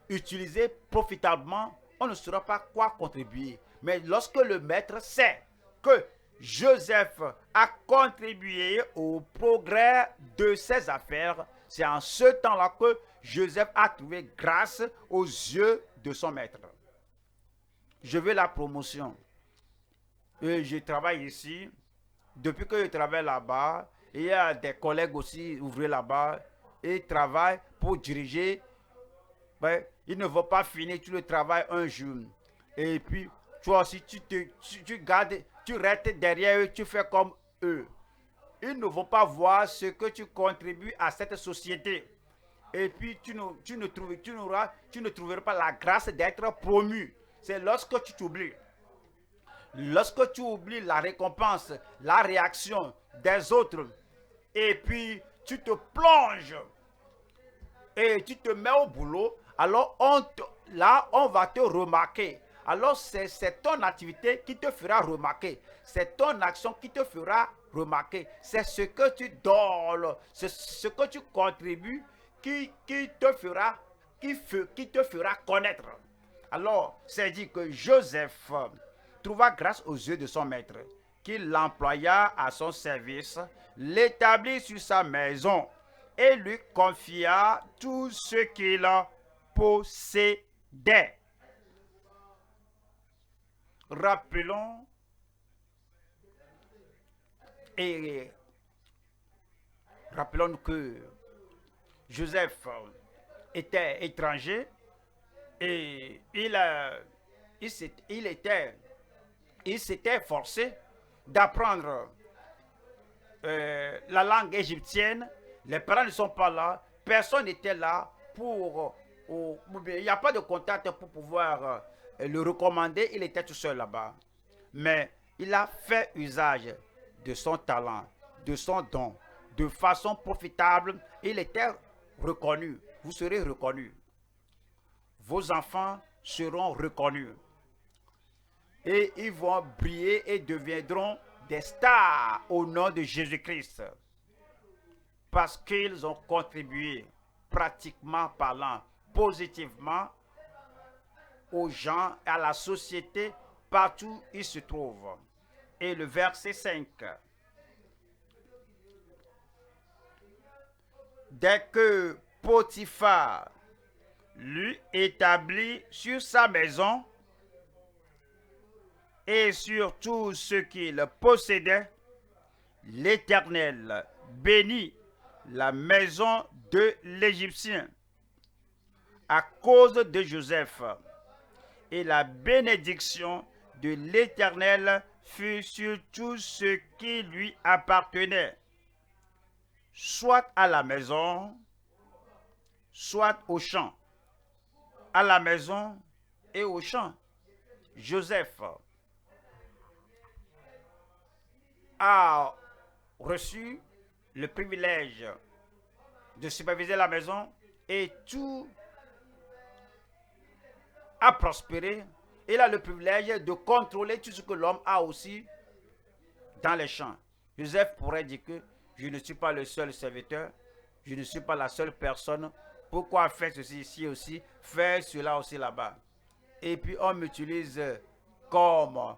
utilisé profitablement, on ne saura pas quoi contribuer. Mais lorsque le maître sait que Joseph a contribué au progrès de ses affaires. C'est en ce temps-là que Joseph a trouvé grâce aux yeux de son maître. Je veux la promotion. Et je travaille ici. Depuis que je travaille là-bas, il y a des collègues aussi ouvriers là-bas. Et ils travaillent pour diriger. Ben, ils ne vont pas finir tout le travail un jour. Et puis, toi aussi, tu gardes, tu restes derrière eux, tu fais comme eux. Ils ne vont pas voir ce que tu contribues à cette société. Et puis, tu ne trouveras pas la grâce d'être promu. C'est lorsque tu t'oublies. Lorsque tu oublies la récompense, la réaction des autres, et puis tu te plonges et tu te mets au boulot, alors là, on va te remarquer. Alors, c'est ton activité qui te fera remarquer. C'est ton action qui te fera remarquer. C'est ce que tu donnes, c'est ce que tu contribues qui te fera connaître. Alors, c'est dit que Joseph trouva grâce aux yeux de son maître, qui l'employa à son service, l'établit sur sa maison et lui confia tout ce qu'il possédait. Rappelons et rappelons que Joseph était étranger et il s'était forcé d'apprendre la langue égyptienne. Les parents ne sont pas là, personne n'était là pour... il n'y a pas de contact pour pouvoir le recommander, il était tout seul là-bas. Mais il a fait usage de son talent, de son don, de façon profitable. Il était reconnu, vous serez reconnu. Vos enfants seront reconnus. Et ils vont briller et deviendront des stars au nom de Jésus-Christ. Parce qu'ils ont contribué, pratiquement parlant, positivement aux gens, à la société, partout où ils se trouvent. Et le verset 5. Dès que Potiphar lui établit sur sa maison et sur tout ce qu'il possédait, l'Éternel bénit la maison de l'Égyptien à cause de Joseph, et la bénédiction de l'Éternel fut sur tout ce qui lui appartenait, soit à la maison, soit au champ. À la maison et au champ. Joseph a reçu le privilège de superviser la maison et tout a prospéré. Il a le privilège de contrôler tout ce que l'homme a aussi dans les champs. Joseph pourrait dire que je ne suis pas le seul serviteur, je ne suis pas la seule personne. Pourquoi faire ceci ici aussi, faire cela aussi là-bas? Et puis on m'utilise comme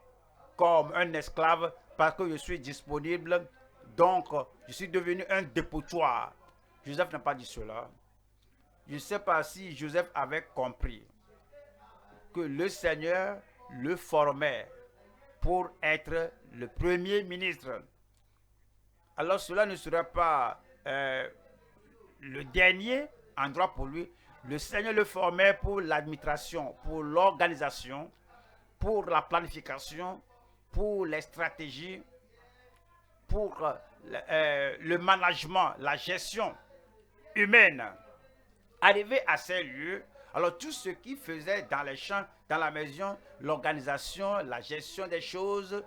un esclave parce que je suis disponible. Donc, je suis devenu un dépotoir. Joseph n'a pas dit cela. Je ne sais pas si Joseph avait compris que le Seigneur le formait pour être le premier ministre. Alors cela ne sera pas le dernier endroit pour lui. Le Seigneur le formait pour l'administration, pour l'organisation, pour la planification, pour les stratégies, pour le management, la gestion humaine. Arrivé à ces lieux, alors tout ce qu'il faisait dans les champs, dans la maison, l'organisation, la gestion des choses,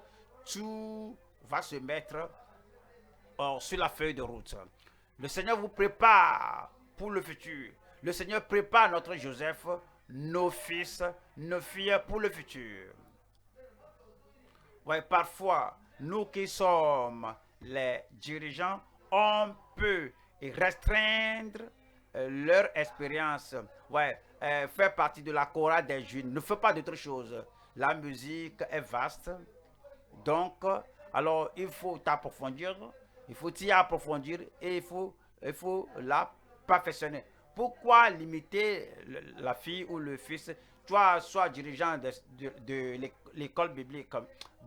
tout va se mettre sur la feuille de route. Le Seigneur vous prépare pour le futur. Le Seigneur prépare notre Joseph, nos fils, nos filles pour le futur. Ouais, parfois, nous qui sommes les dirigeants, on peut restreindre leur expérience. Ouais, faire partie de la chorale des jeunes ne fait pas d'autre chose. La musique est vaste, donc Alors, il faut t'approfondir, il faut t'y approfondir et il faut la perfectionner. Pourquoi limiter la fille ou le fils? Toi, sois dirigeant de l'école biblique,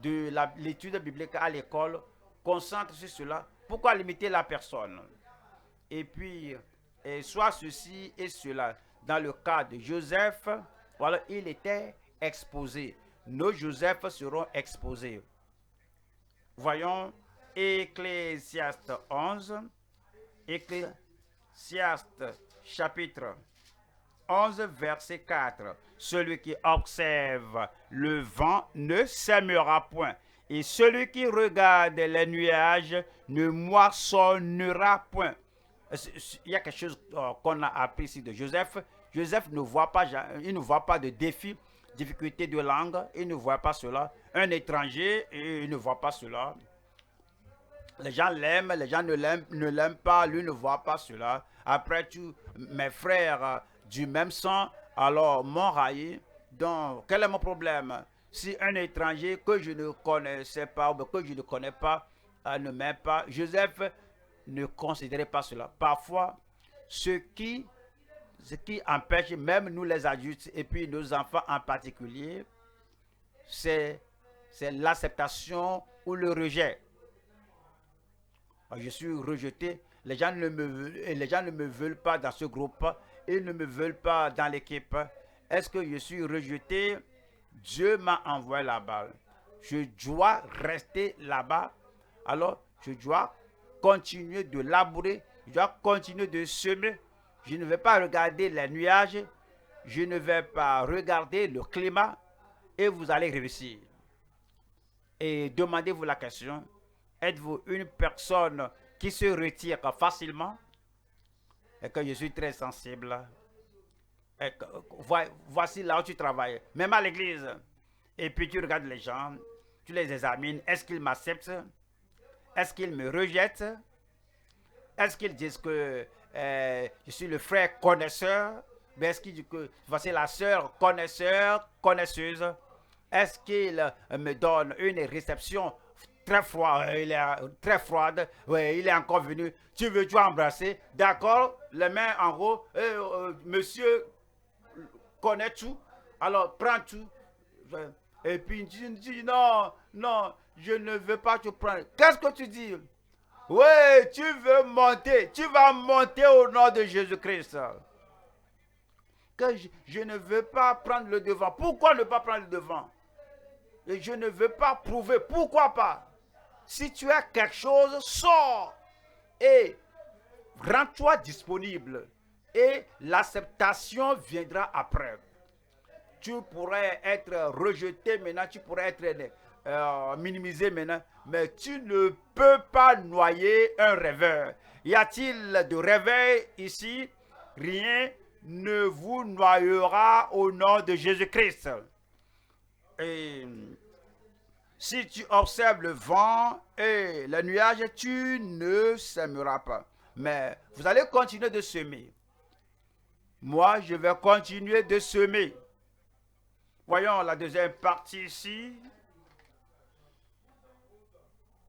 de l'étude biblique à l'école, concentre sur cela. Pourquoi limiter la personne? Et puis, soit ceci et cela. Dans le cas de Joseph, voilà, il était exposé. Nos Joseph seront exposés. Voyons Ecclésiaste 11, Ecclésiaste chapitre 11, verset 4. Celui qui observe le vent ne sèmera point, et celui qui regarde les nuages ne moissonnera point. Il y a quelque chose qu'on a appris ici de Joseph. Joseph ne voit pas, il ne voit pas de défi, difficulté de langue, il ne voit pas cela. Un étranger, il ne voit pas cela. Les gens l'aiment, les gens ne l'aiment pas, lui ne voit pas cela. Après tout, mes frères du même sang, alors m'ont raillé. Donc, quel est mon problème? Si un étranger que je ne connaissais pas, ou que je ne connais pas, ne m'aime pas, Joseph ne considérait pas cela. Parfois, ce qui empêche même nous les adultes et puis nos enfants en particulier, c'est l'acceptation ou le rejet. Je suis rejeté, les gens ne me veulent pas dans ce groupe, ils ne me veulent pas dans l'équipe. Est-ce que je suis rejeté? Dieu m'a envoyé là-bas. Je dois rester là-bas. Alors, je dois continuer de labourer, je dois continuer de semer. Je ne vais pas regarder les nuages, je ne vais pas regarder le climat et vous allez réussir. Et demandez-vous la question, êtes-vous une personne qui se retire facilement? Et que je suis très sensible. Et que, voici là où tu travailles, même à l'église. Et puis tu regardes les gens, tu les examines. Est-ce qu'ils m'acceptent? Est-ce qu'ils me rejettent? Est-ce qu'ils disent que je suis le frère connaisseur? Mais est-ce qu'ils disent que voici la sœur connaisseuse? Est-ce qu'ils me donnent une réception très froide? Il est très froide. Oui, il est encore venu. Tu veux embrasser? D'accord, les mains en haut. Monsieur connaît tout. Alors prends tout. Et puis tu dis non, non, je ne veux pas te prendre. Qu'est-ce que tu dis? Oui, tu veux monter. Tu vas monter au nom de Jésus-Christ. Que je ne veux pas prendre le devant. Pourquoi ne pas prendre le devant? Et je ne veux pas prouver. Pourquoi pas? Si tu as quelque chose, sors et rends-toi disponible. Et l'acceptation viendra après. Tu pourrais être rejeté maintenant, tu pourrais être minimisé maintenant, mais tu ne peux pas noyer un rêveur. Y a-t-il de réveil ici? Rien ne vous noyera au nom de Jésus-Christ. Et si tu observes le vent et les nuages, tu ne sèmeras pas. Mais vous allez continuer de semer. Moi, je vais continuer de semer. Voyons la deuxième partie ici.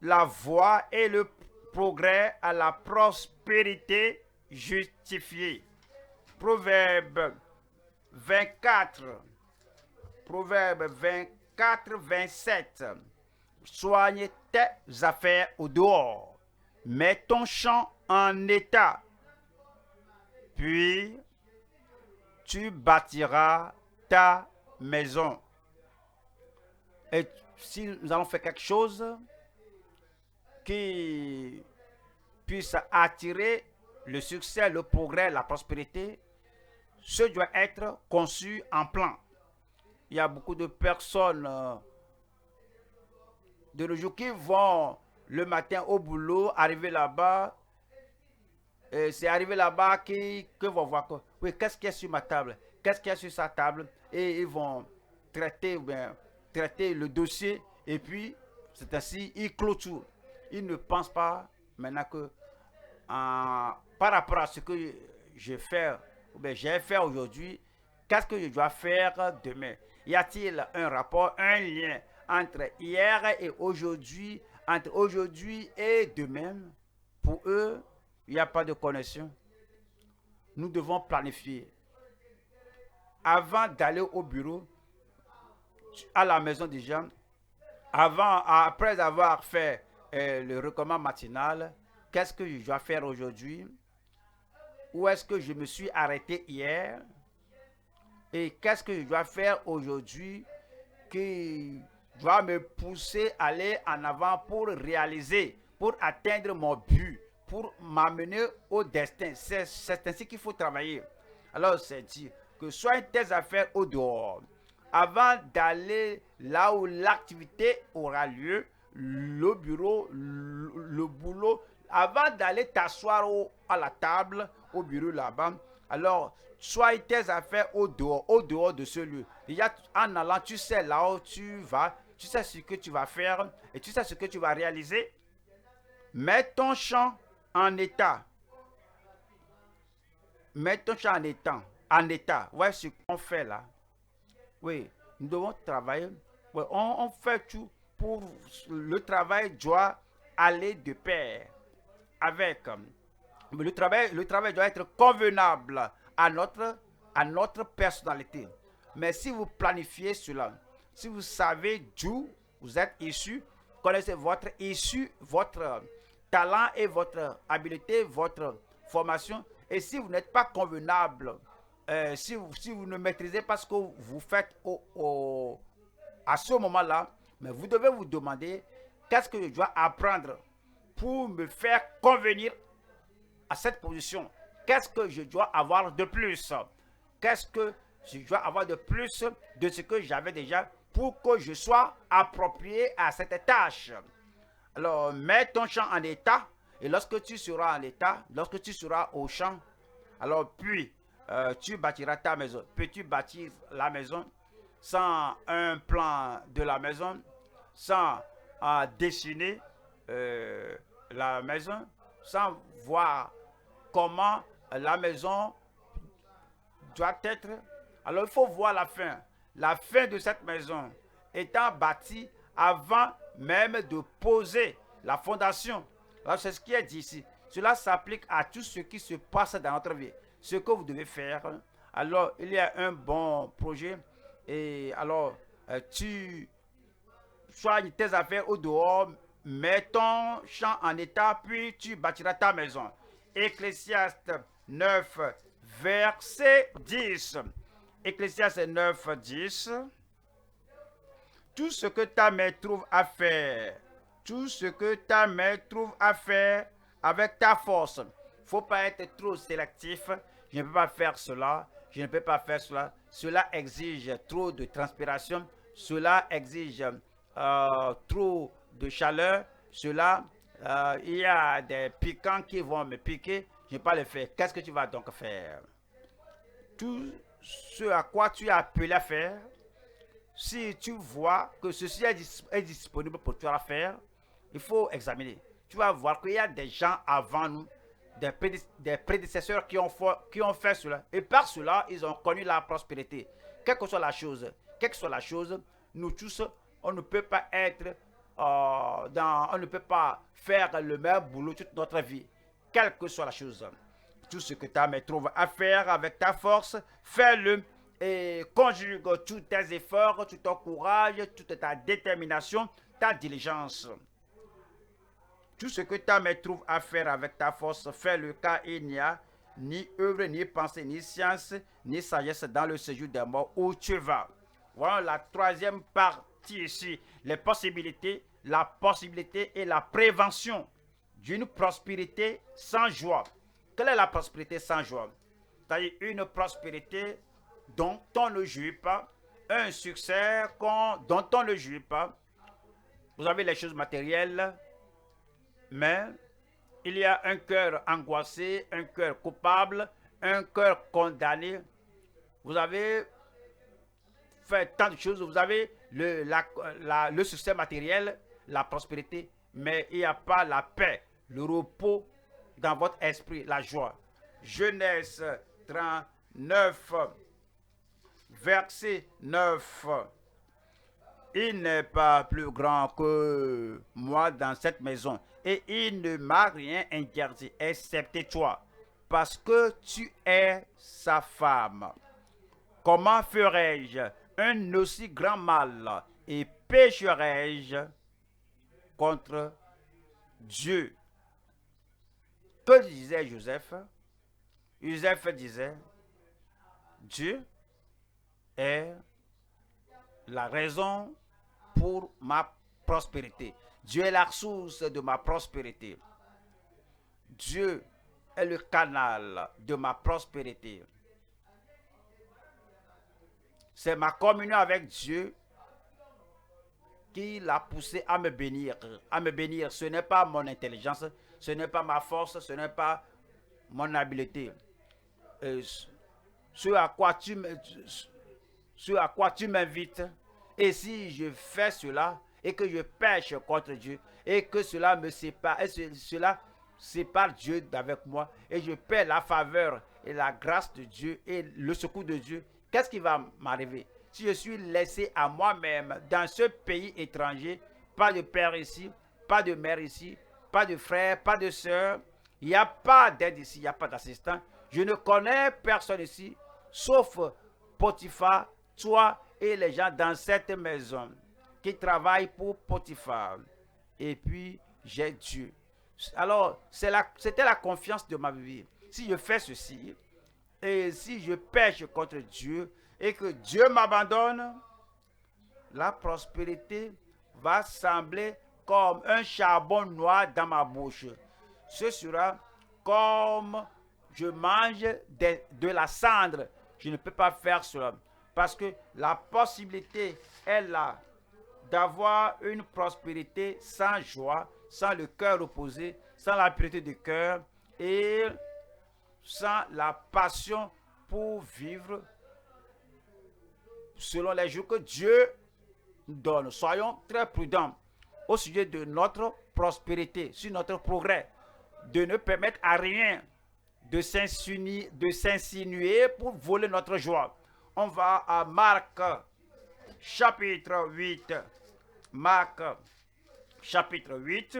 La voie et le progrès à la prospérité justifiée. Proverbe 24. Proverbe 24, 27. Soigne tes affaires au dehors. Mets ton champ en état. Puis, tu bâtiras ta maison. Et si nous allons faire quelque chose qui puisse attirer le succès, le progrès, la prospérité, ce doit être conçu en plan. Il y a beaucoup de personnes de nos jours qui vont le matin au boulot, arriver là-bas, c'est arrivé là-bas que vont voir quoi. Oui, qu'est-ce qu'il y a sur ma table? Qu'est-ce qu'il y a sur sa table? Et ils vont traiter le dossier et puis c'est ainsi, ils clôturent. Ils ne pensent pas maintenant que par rapport à ce que j'ai fait aujourd'hui, qu'est-ce que je dois faire demain? Y a-t-il un rapport, un lien entre hier et aujourd'hui entre aujourd'hui et demain, pour eux, il n'y a pas de connexion. Nous devons planifier. Avant d'aller au bureau, à la maison déjà, après avoir fait le recommand matinal, qu'est-ce que je dois faire aujourd'hui? Où est-ce que je me suis arrêté hier? Et qu'est-ce que je dois faire aujourd'hui qui doit me pousser à aller en avant pour réaliser, pour atteindre mon but, pour m'amener au destin. C'est ainsi qu'il faut travailler. Alors, c'est dit que soient tes affaires au dehors. Avant d'aller là où l'activité aura lieu, le bureau, le boulot, avant d'aller t'asseoir à la table, au bureau là-bas, alors sois tes affaires au dehors de ce lieu. Déjà, en allant, tu sais là où tu vas, tu sais ce que tu vas faire et tu sais ce que tu vas réaliser. Mets ton champ en état. Mets ton champ en état. Ouais, ce qu'on fait là. Oui, nous devons travailler. Oui, on fait tout pour le travail doit aller de pair avec. Mais le travail doit être convenable à notre personnalité. Mais si vous planifiez cela, si vous savez d'où vous êtes issu, connaissez votre issue, votre talent et votre habileté, votre formation, et si vous n'êtes pas convenable, si vous ne maîtrisez pas ce que vous faites à ce moment-là, mais vous devez vous demander qu'est-ce que je dois apprendre pour me faire convenir à cette position. Qu'est-ce que je dois avoir de plus? Qu'est-ce que je dois avoir de plus de ce que j'avais déjà pour que je sois approprié à cette tâche? Alors, mets ton champ en état et lorsque tu seras en état, lorsque tu seras au champ, alors puis tu bâtiras ta maison. Peux-tu bâtir la maison sans un plan de la maison, sans dessiner la maison, sans voir comment la maison doit être? Alors il faut voir la fin de cette maison étant bâtie avant même de poser la fondation. Alors c'est ce qui est dit ici. Cela s'applique à tout ce qui se passe dans notre vie. Ce que vous devez faire. Alors il y a un bon projet et alors tu soignes tes affaires au dehors, mets ton champ en état, puis tu bâtiras ta maison. Ecclésiaste 9, verset 10. Ecclésiaste 9, 10. Tout ce que ta main trouve à faire, tout ce que ta main trouve à faire avec ta force. Il ne faut pas être trop sélectif. Je ne peux pas faire cela, je ne peux pas faire cela. Cela exige trop de transpiration, cela exige trop de chaleur, cela, il y a des piquants qui vont me piquer, je ne vais pas le faire. Qu'est-ce que tu vas donc faire? Tout ce à quoi tu es appelé à faire, si tu vois que ceci est disponible pour toi à faire, il faut examiner. Tu vas voir qu'il y a des gens avant nous, des prédécesseurs qui ont fait cela. Et par cela, ils ont connu la prospérité. Quelle que soit la chose, nous tous, on ne peut pas être on ne peut pas faire le même boulot toute notre vie. Quelle que soit la chose. Tout ce que ta main trouve à faire avec ta force, fais-le. Et conjugue tous tes efforts, tout ton courage, toute ta détermination, ta diligence. Tout ce que ta main trouve à faire avec ta force, fais-le, car il n'y a ni œuvre, ni pensée, ni science, ni sagesse dans le séjour des morts où tu vas. Voilà la troisième partie ici, les possibilités, la possibilité et la prévention d'une prospérité sans joie. Quelle est la prospérité sans joie? C'est-à-dire une prospérité dont on ne jouit pas, un succès dont on ne jouit pas. Vous avez les choses matérielles, mais il y a un cœur angoissé, un cœur coupable, un cœur condamné. Vous avez fait tant de choses, vous avez le succès matériel, la prospérité, mais il n'y a pas la paix, le repos dans votre esprit, la joie. Genèse 39, verset 9. il n'est pas plus grand que moi dans cette maison, et il ne m'a rien interdit, excepté toi, parce que tu es sa femme. Comment ferais-je un aussi grand mal et pécherais-je contre Dieu? Que disait Joseph? Joseph disait, Dieu est la raison pour ma prospérité. Dieu est la source de ma prospérité. Dieu est le canal de ma prospérité. C'est ma communion avec Dieu qui l'a poussé à me bénir. À me bénir. Ce n'est pas mon intelligence, ce n'est pas ma force, ce n'est pas mon habileté. Ce à quoi tu m'invites, et si je fais cela et que je pêche contre Dieu et que cela me sépare, et cela sépare Dieu d'avec moi et je perds la faveur et la grâce de Dieu et le secours de Dieu, qu'est-ce qui va m'arriver? Si je suis laissé à moi-même dans ce pays étranger, pas de père ici, pas de mère ici, pas de frère, pas de soeur, il n'y a pas d'aide ici, il n'y a pas d'assistant. Je ne connais personne ici, sauf Potiphar, toi et les gens dans cette maison qui travaillent pour Potiphar. Et puis, j'ai Dieu. Alors, c'était la confiance de ma vie. Si je fais ceci, et si je pêche contre Dieu, et que Dieu m'abandonne, la prospérité va sembler comme un charbon noir dans ma bouche. Ce sera comme je mange de la cendre. Je ne peux pas faire cela. Parce que la possibilité est là d'avoir une prospérité sans joie, sans le cœur reposé, sans la pureté du cœur et sans la passion pour vivre selon les jours que Dieu nous donne. Soyons très prudents au sujet de notre prospérité, sur notre progrès, de ne permettre à rien de s'insinuer pour voler notre joie. On va à Marc chapitre 8. Marc chapitre 8,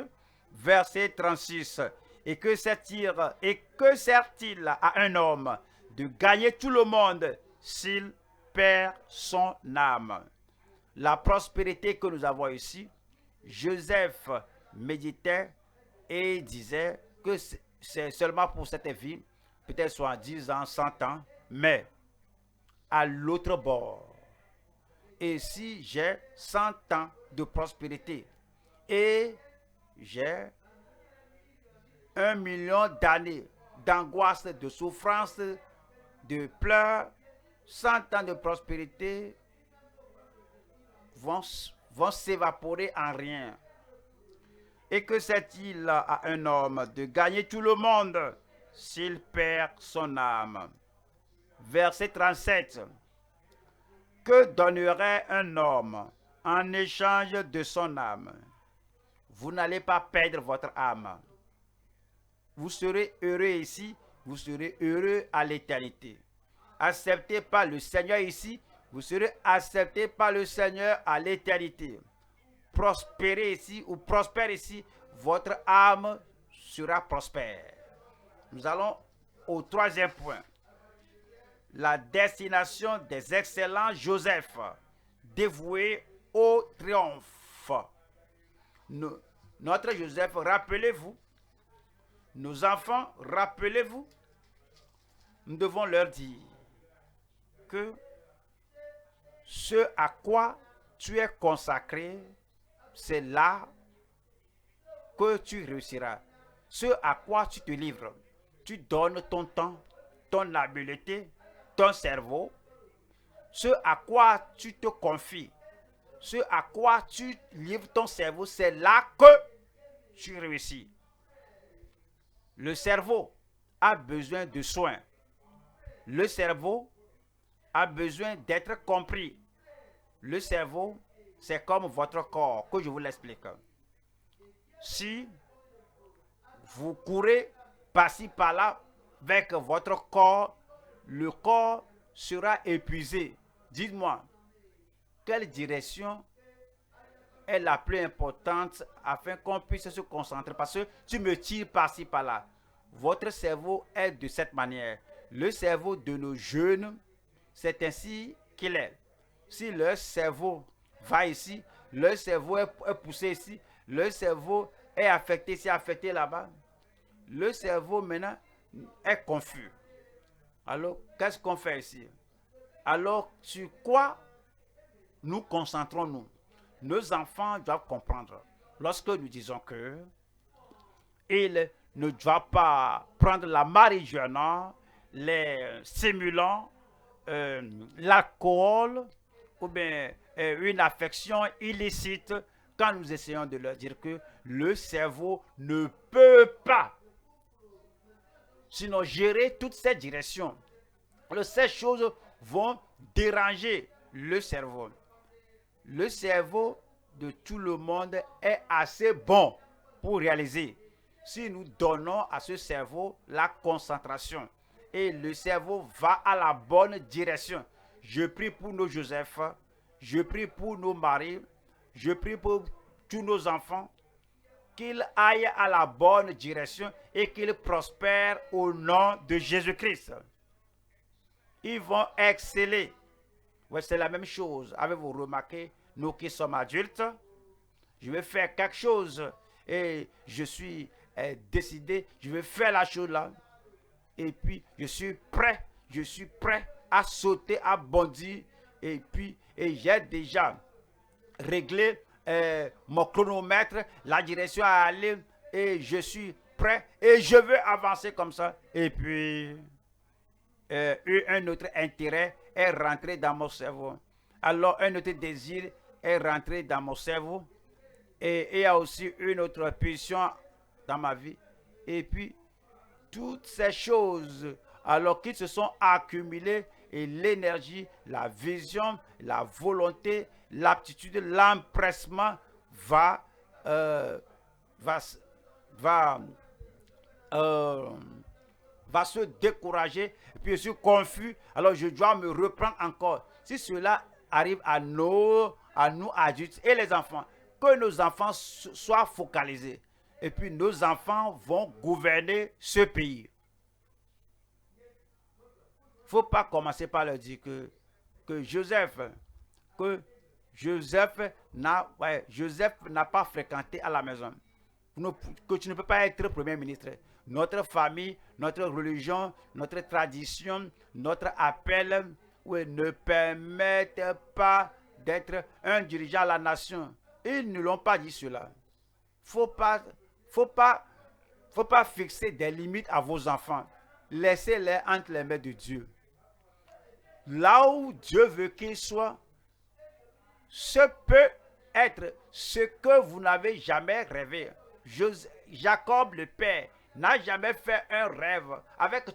verset 36. Et que sert-il à un homme de gagner tout le monde s'il perd son âme? La prospérité que nous avons ici, Joseph méditait et disait que c'est seulement pour cette vie, peut-être soit 10 ans, 100 ans, mais à l'autre bord. Et si j'ai 100 ans de prospérité et j'ai 1 million d'années d'angoisse, de souffrance, de pleurs, 100 ans de prospérité vont s'évaporer en rien. Et que sert-il à un homme de gagner tout le monde s'il perd son âme? Verset 37. Que donnerait un homme en échange de son âme? Vous n'allez pas perdre votre âme. Vous serez heureux ici, vous serez heureux à l'éternité. Accepté par le Seigneur ici, vous serez accepté par le Seigneur à l'éternité. Prospérez ici ou prospère ici, votre âme sera prospère. Nous allons au troisième point. La destination des excellents Joseph, dévoué au triomphe. Notre Joseph, rappelez-vous, nos enfants, rappelez-vous, nous devons leur dire que ce à quoi tu es consacré, c'est là que tu réussiras. Ce à quoi tu te livres, tu donnes ton temps, ton habileté, ton cerveau, ce à quoi tu te confies, ce à quoi tu livres ton cerveau, c'est là que tu réussis. Le cerveau a besoin de soins. Le cerveau a besoin d'être compris. Le cerveau, c'est comme votre corps, que je vous l'explique. Si vous courez par-ci par-là avec votre corps, le corps sera épuisé. Dites-moi, quelle direction est la plus importante afin qu'on puisse se concentrer. Parce que tu me tires par-ci, par-là. Votre cerveau est de cette manière. Le cerveau de nos jeunes, c'est ainsi qu'il est. Si leur cerveau va ici, leur cerveau est poussé ici, leur cerveau est affecté ici, affecté là-bas, le cerveau maintenant est confus. Alors, qu'est-ce qu'on fait ici? Alors, sur quoi nous concentrons-nous? Nos enfants doivent comprendre. Lorsque nous disons que ils ne doivent pas prendre la marijuana, les stimulants, l'alcool ou bien une affection illicite, quand nous essayons de leur dire que le cerveau ne peut pas sinon gérer toutes ces directions. Alors, ces choses vont déranger le cerveau. Le cerveau de tout le monde est assez bon pour réaliser. Si nous donnons à ce cerveau la concentration et le cerveau va à la bonne direction. Je prie pour nos Joseph, je prie pour nos maris, je prie pour tous nos enfants, qu'ils aillent à la bonne direction et qu'ils prospèrent au nom de Jésus-Christ. Ils vont exceller. Ouais, c'est la même chose. Avez-vous remarqué, nous qui sommes adultes, je vais faire quelque chose et je suis décidé, je vais faire la chose là. Et puis, je suis prêt à sauter, à bondir. Et puis, j'ai déjà réglé mon chronomètre, la direction à aller. Et je suis prêt et je veux avancer comme ça. Et puis, un autre intérêt est rentré dans mon cerveau. Alors, un autre désir est rentré dans mon cerveau. Et il y a aussi une autre pulsion dans ma vie. Et puis, toutes ces choses, alors qu'ils se sont accumulées, et l'énergie, la vision, la volonté, l'aptitude, l'empressement va se décourager, et puis je suis confus, alors je dois me reprendre encore. Si cela arrive à nous adultes et les enfants, que nos enfants soient focalisés, et puis nos enfants vont gouverner ce pays. Il ne faut pas commencer par leur dire que Joseph n'a pas fréquenté à la maison. Que tu ne peux pas être premier ministre. Notre famille, notre religion, notre tradition, notre appel ne permettent pas d'être un dirigeant à la nation. Ils ne l'ont pas dit cela. Faut pas fixer des limites à vos enfants. Laissez-les entre les mains de Dieu. Là où Dieu veut qu'ils soient, ce peut être ce que vous n'avez jamais rêvé. Jacob le père n'a jamais fait un rêve. Avec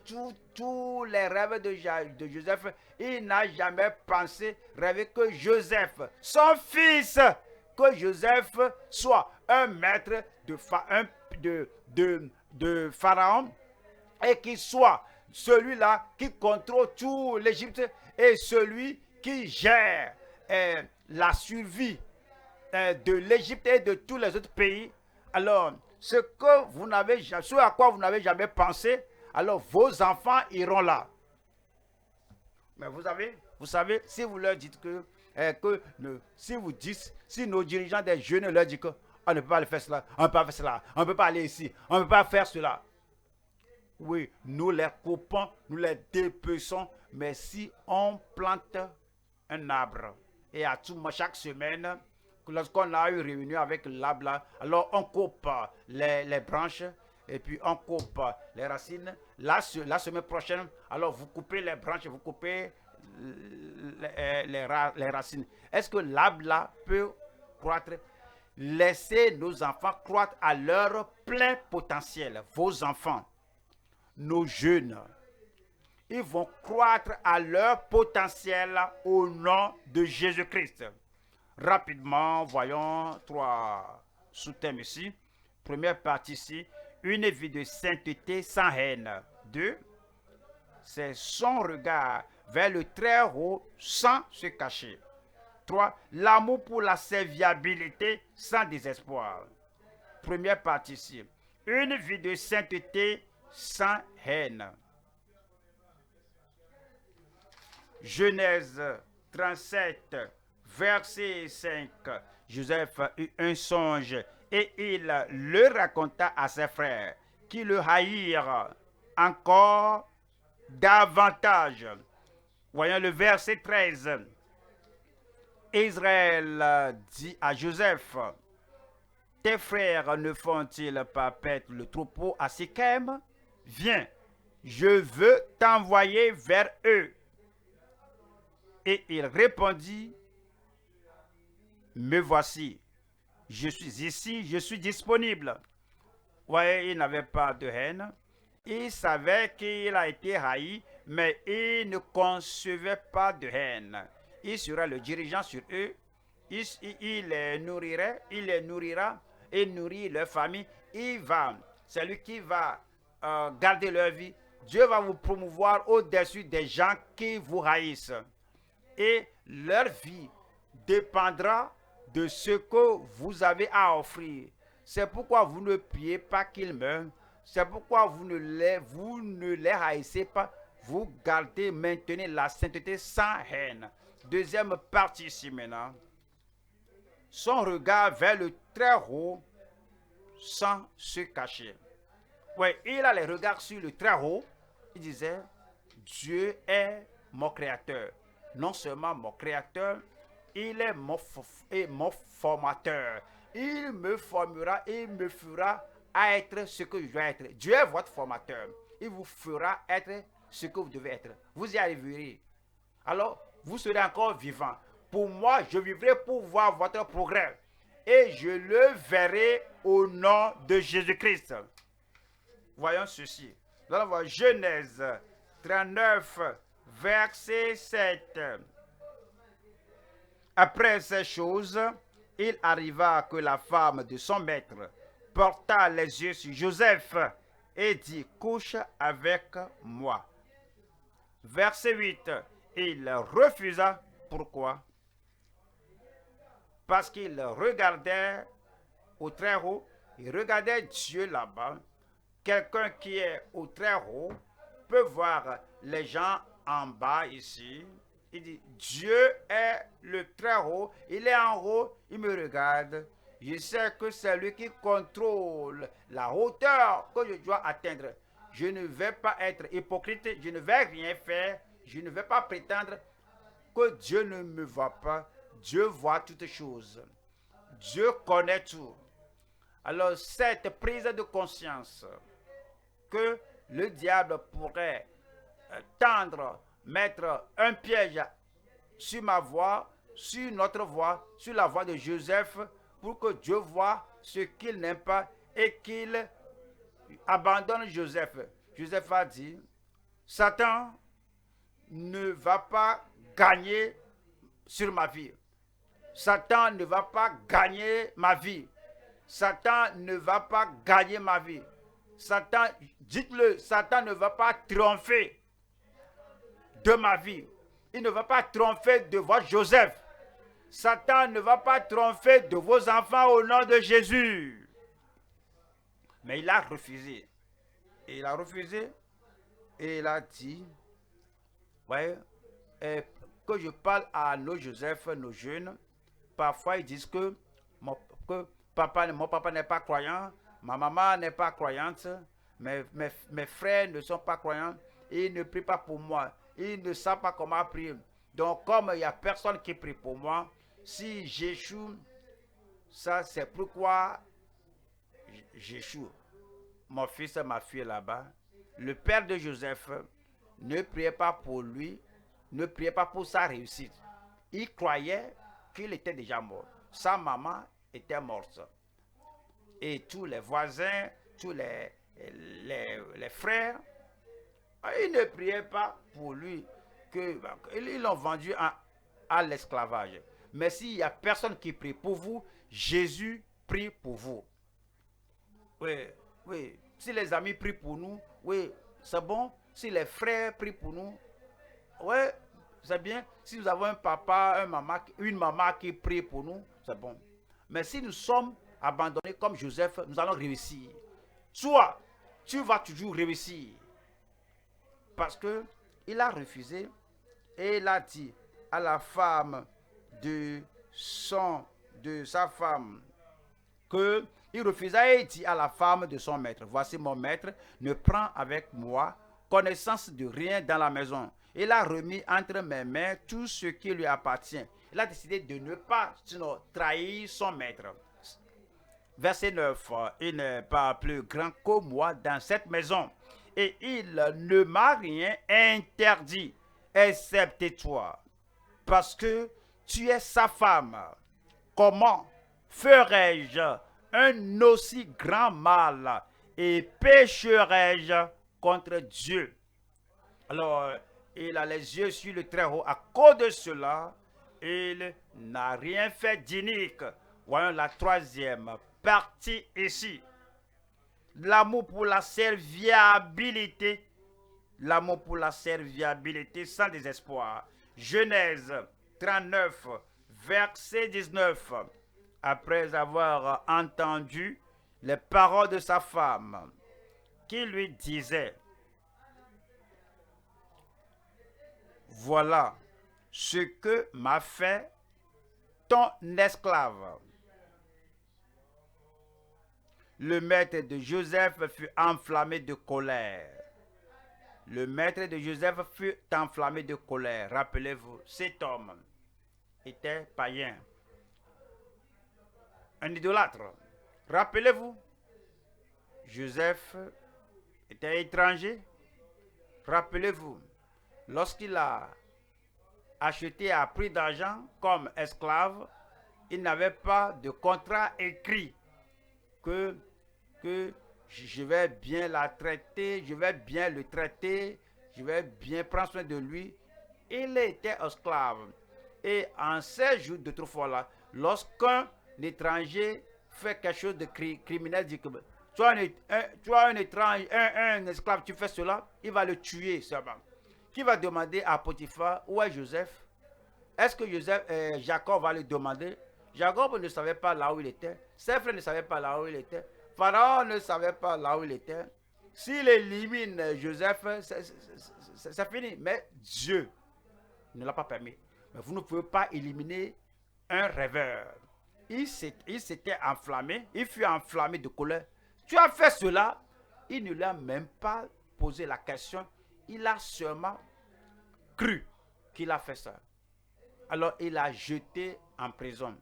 tous les rêves de Joseph, il n'a jamais pensé rêver que Joseph, son fils, que Joseph soit un maître de Pharaon et qu'il soit celui-là qui contrôle tout l'Égypte et celui qui gère la survie de l'Égypte et de tous les autres pays. Alors, ce à quoi vous n'avez jamais pensé, alors vos enfants iront là. Mais vous savez, si vous leur dites si nos dirigeants des jeunes leur disent qu'on ne peut pas faire cela, on ne peut pas faire cela, on ne peut pas aller ici, on ne peut pas faire cela. Oui, nous les coupons, nous les dépeçons, mais si on plante un arbre, et à tout moment, chaque semaine, lorsqu'on a eu réunion avec l'arbre là, alors on coupe les branches, et puis on coupe les racines. La semaine prochaine, alors vous coupez les branches, vous coupez les racines. Est-ce que l'arbre là peut croître? Laissez nos enfants croître à leur plein potentiel. Vos enfants, nos jeunes, ils vont croître à leur potentiel au nom de Jésus-Christ. Rapidement, voyons 3 sous-thèmes ici. Première partie ici, une vie de sainteté sans haine. 2, c'est son regard vers le très haut sans se cacher. 3. L'amour pour la serviabilité sans désespoir. Première partie. Une vie de sainteté sans haine. Genèse 37, verset 5. Joseph eut un songe et il le raconta à ses frères qui le haïrent encore davantage. Voyons le verset 13. Israël dit à Joseph, tes frères ne font-ils pas paître le troupeau à Sichem? Viens, je veux t'envoyer vers eux. Et il répondit, me voici, je suis ici, je suis disponible. Vous voyez, il n'avait pas de haine. Il savait qu'il a été haï, mais il ne concevait pas de haine. Il sera le dirigeant sur eux. Il les nourrirait, il les nourrira, il nourrit leur famille. C'est lui qui va garder leur vie. Dieu va vous promouvoir au-dessus des gens qui vous haïssent. Et leur vie dépendra de ce que vous avez à offrir. C'est pourquoi vous ne priez pas qu'ils meurent. C'est pourquoi vous ne les haïssez pas. Vous gardez, maintenez la sainteté sans haine. Deuxième partie ici maintenant. Son regard vers le très haut sans se cacher. Oui, il a les regards sur le très haut. Il disait, Dieu est mon créateur. Non seulement mon créateur, il est mon formateur. Il me formera, il me fera être ce que je dois être. Dieu est votre formateur. Il vous fera être ce que vous devez être. Vous y arriverez. Alors, vous serez encore vivant. Pour moi, je vivrai pour voir votre progrès. Et je le verrai au nom de Jésus-Christ. Voyons ceci. Nous allons voir Genèse 39, verset 7. Après ces choses, il arriva que la femme de son maître porta les yeux sur Joseph et dit, couche avec moi. Verset 8. Il refusa. Pourquoi? Parce qu'il regardait au très haut, il regardait Dieu là-bas. Quelqu'un qui est au très haut peut voir les gens en bas ici. Il dit, Dieu est le très haut, il est en haut, il me regarde. Je sais que c'est lui qui contrôle la hauteur que je dois atteindre. Je ne vais pas être hypocrite, je ne vais rien faire, je ne vais pas prétendre que Dieu ne me voit pas. Dieu voit toutes choses. Dieu connaît tout. Alors cette prise de conscience que le diable pourrait tendre, mettre un piège sur ma voie, sur notre voie, sur la voie de Joseph, pour que Dieu voie ce qu'il n'aime pas et qu'il abandonne Joseph. Joseph a dit, Satan ne va pas gagner sur ma vie. Satan ne va pas gagner ma vie. Satan ne va pas gagner ma vie. Satan, dites-le, Satan ne va pas triompher de ma vie. Il ne va pas triompher de votre Joseph. Satan ne va pas triompher de vos enfants au nom de Jésus. Mais il a refusé. Et il a refusé et il a dit, ouais, que je parle à nos Joseph, nos jeunes. Parfois ils disent que mon papa n'est pas croyant, ma maman n'est pas croyante, mes frères ne sont pas croyants, et ils ne prient pas pour moi, ils ne savent pas comment prier. Donc comme il n'y a personne qui prie pour moi, si j'échoue, ça c'est pourquoi j'échoue. Mon fils et ma fille là-bas, le père de Joseph ne priait pas pour lui, ne priait pas pour sa réussite. Il croyait qu'il était déjà mort. Sa maman était morte. Et tous les voisins, tous les frères, ils ne priaient pas pour lui. Ils l'ont vendu à l'esclavage. Mais s'il n'y a personne qui prie pour vous, Jésus prie pour vous. Oui, oui. Si les amis prient pour nous, oui, c'est bon. Si les frères prient pour nous, oui, c'est bien. Si nous avons un papa, une maman qui prie pour nous, c'est bon. Mais si nous sommes abandonnés comme Joseph, nous allons réussir. Toi, tu vas toujours réussir. Parce que il a refusé et il a dit à la femme de sa femme que il refusa et dit à la femme de son maître, voici mon maître, ne prends avec moi connaissance de rien dans la maison. Il a remis entre mes mains tout ce qui lui appartient. Il a décidé de ne pas trahir son maître. Verset 9, il n'est pas plus grand que moi dans cette maison, et il ne m'a rien interdit, excepté toi, parce que tu es sa femme. Comment ferais-je un aussi grand mal et pécherais-je contre Dieu? Alors, il a les yeux sur le Très-Haut. À cause de cela, il n'a rien fait d'inique. Voyons la troisième partie ici. L'amour pour la serviabilité. L'amour pour la serviabilité sans désespoir. Genèse 39, verset 19. Après avoir entendu les paroles de sa femme, qui lui disait, voilà ce que m'a fait ton esclave. Le maître de Joseph fut enflammé de colère. Le maître de Joseph fut enflammé de colère. Rappelez-vous, cet homme était païen, un idolâtre. Rappelez-vous, Joseph était étranger. Rappelez-vous, lorsqu'il a acheté à prix d'argent comme esclave, il n'avait pas de contrat écrit que je vais bien la traiter, je vais bien le traiter, je vais bien prendre soin de lui. Il était esclave. Et en ces jours d'autrefois-là, lorsqu'un étranger fait quelque chose de criminel, dit que tu as un étranger, un esclave, tu fais cela, il va le tuer seulement. Qui va demander à Potiphar, où est Joseph? Est-ce que Jacob va le demander? Jacob ne savait pas là où il était. Ses frères ne savaient pas là où il était. Pharaon ne savait pas là où il était. S'il élimine Joseph, c'est fini. Mais Dieu ne l'a pas permis. Mais vous ne pouvez pas éliminer un rêveur. Il s'était enflammé. Il fut enflammé de colère. Tu as fait cela. Il ne lui a même pas posé la question. Il a seulement cru qu'il a fait ça. Alors il a jeté en prison.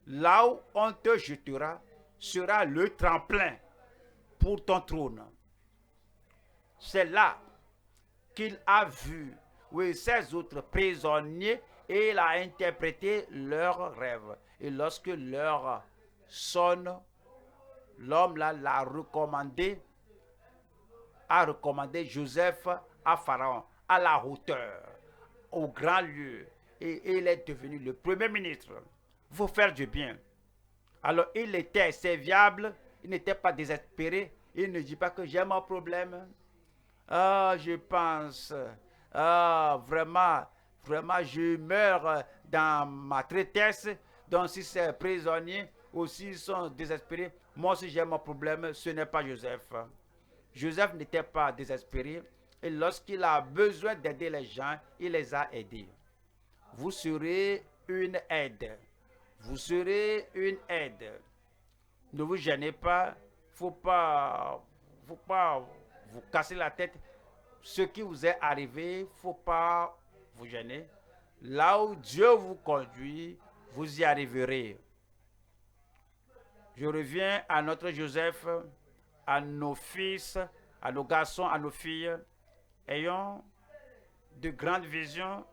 Là où on te jetera sera le tremplin pour ton trône. C'est là qu'il a vu ces autres prisonniers et il a interprété leurs rêves. Et lorsque l'heure sonne, l'homme là a recommandé Joseph à Pharaon, à la hauteur, au grand lieu. Et il est devenu le premier ministre. Il faut faire du bien. Alors il était serviable, il n'était pas désespéré. Il ne dit pas que j'ai mon problème. Ah, je pense, vraiment, je meurs dans ma tristesse. Donc si ces prisonniers aussi sont désespérés, moi aussi j'ai mon problème, ce n'est pas Joseph. Joseph n'était pas désespéré. Et lorsqu'il a besoin d'aider les gens, il les a aidés. Vous serez une aide. Vous serez une aide. Ne vous gênez pas. Faut pas vous casser la tête. Ce qui vous est arrivé, faut pas vous gêner. Là où Dieu vous conduit, vous y arriverez. Je reviens à notre Joseph, à nos fils, à nos garçons, à nos filles. Ayons de grandes visions.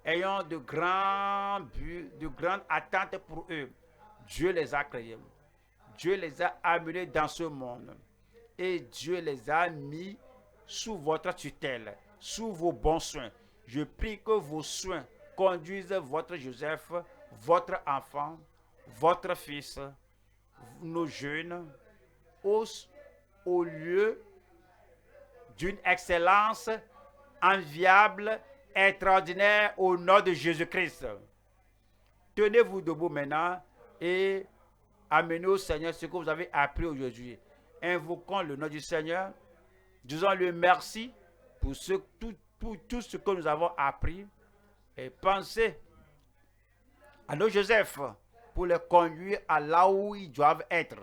Ayons de grands buts, de grandes attentes pour eux. Dieu les a créés. Dieu les a amenés dans ce monde. Et Dieu les a mis sous votre tutelle, sous vos bons soins. Je prie que vos soins conduisent votre Joseph, votre enfant, votre fils, nos jeunes, au lieu d'une excellence enviable extraordinaire au nom de Jésus-Christ. Tenez-vous debout maintenant et amenez au Seigneur ce que vous avez appris aujourd'hui. Invoquons le nom du Seigneur. Disons-lui merci pour tout ce que nous avons appris. Et pensez à nos Joseph pour les conduire à là où ils doivent être.